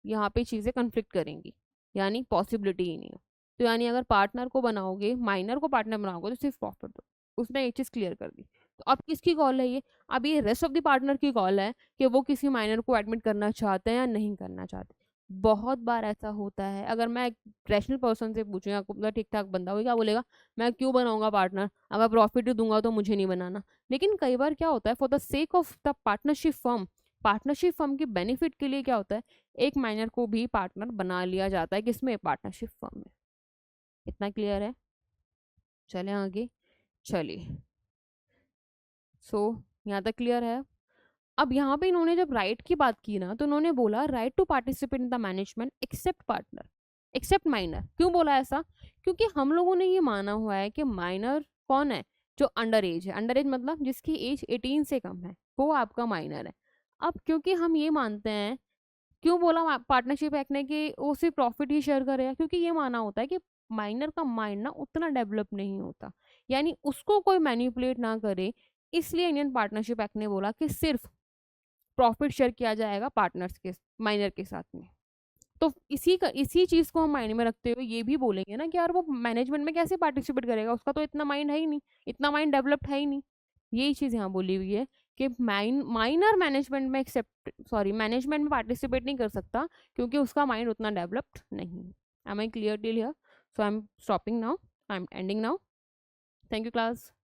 यहाँ पे चीजें कन्फ्लिक्ट करेंगी, यानी पॉसिबिलिटी ही नहीं है। तो यानी अगर पार्टनर को बनाओगे, माइनर को पार्टनर बनाओगे, तो सिर्फ प्रॉफिट दो। उसने एक चीज क्लियर कर दी। तो अब किसकी कॉल है ये, अब ये रेस्ट ऑफ द पार्टनर की कॉल है कि वो किसी माइनर को एडमिट करना चाहते हैं या नहीं करना चाहते। बहुत बार ऐसा होता है, अगर मैं एक रैशनल पर्सन से पूछूँ या मतलब ठीक ठाक बंदा हो, क्या बोलेगा, मैं क्यों बनाऊंगा पार्टनर, अगर प्रॉफिट ही दूंगा तो मुझे नहीं बनाना। लेकिन कई बार क्या होता है, for the sake of the partnership firm, partnership firm की बेनिफिट के लिए क्या होता है, एक माइनर को भी पार्टनर बना लिया जाता है, किसमें, पार्टनरशिप फर्म में। इतना क्लियर है, चलें आगे, चलिए। सो यहाँ तक क्लियर है। अब यहाँ पे इन्होंने जब राइट की बात की ना, तो इन्होंने बोला right to participate in the management except partner, except minor. क्यों बोला ऐसा, क्योंकि हम लोगों ने ये माना हुआ है कि माइनर कौन है, जो अंडर एज है, अंडर एज मतलब जिसकी एज 18 से कम है, वो आपका माइनर है। अब क्योंकि हम ये मानते हैं, क्यों बोला पार्टनरशिप एक्ट ने कि वो सिर्फ प्रॉफिट ही शेयर करेगा, क्योंकि ये माना होता है कि माइनर का माइंड ना उतना डेवलप नहीं होता, यानी उसको कोई मैनिपुलेट ना करे, इसलिए इंडियन पार्टनरशिप एक्ट ने बोला कि सिर्फ प्रॉफिट शेयर किया जाएगा पार्टनर्स के माइनर के साथ में। तो इसी चीज को हम माइंड में रखते हुए ये भी बोलेंगे ना कि यार वो मैनेजमेंट में कैसे पार्टिसिपेट करेगा, उसका तो इतना माइंड है ही नहीं, इतना माइंड डेवलप्ड है ही नहीं। यही चीज यहाँ बोली हुई है कि माइनर मैनेजमेंट में मैनेजमेंट में पार्टिसिपेट नहीं कर सकता क्योंकि उसका माइंड उतना डेवलप्ड नहीं है। Am I clear till here? So I'm stopping now. I'm ending now. Thank you, class.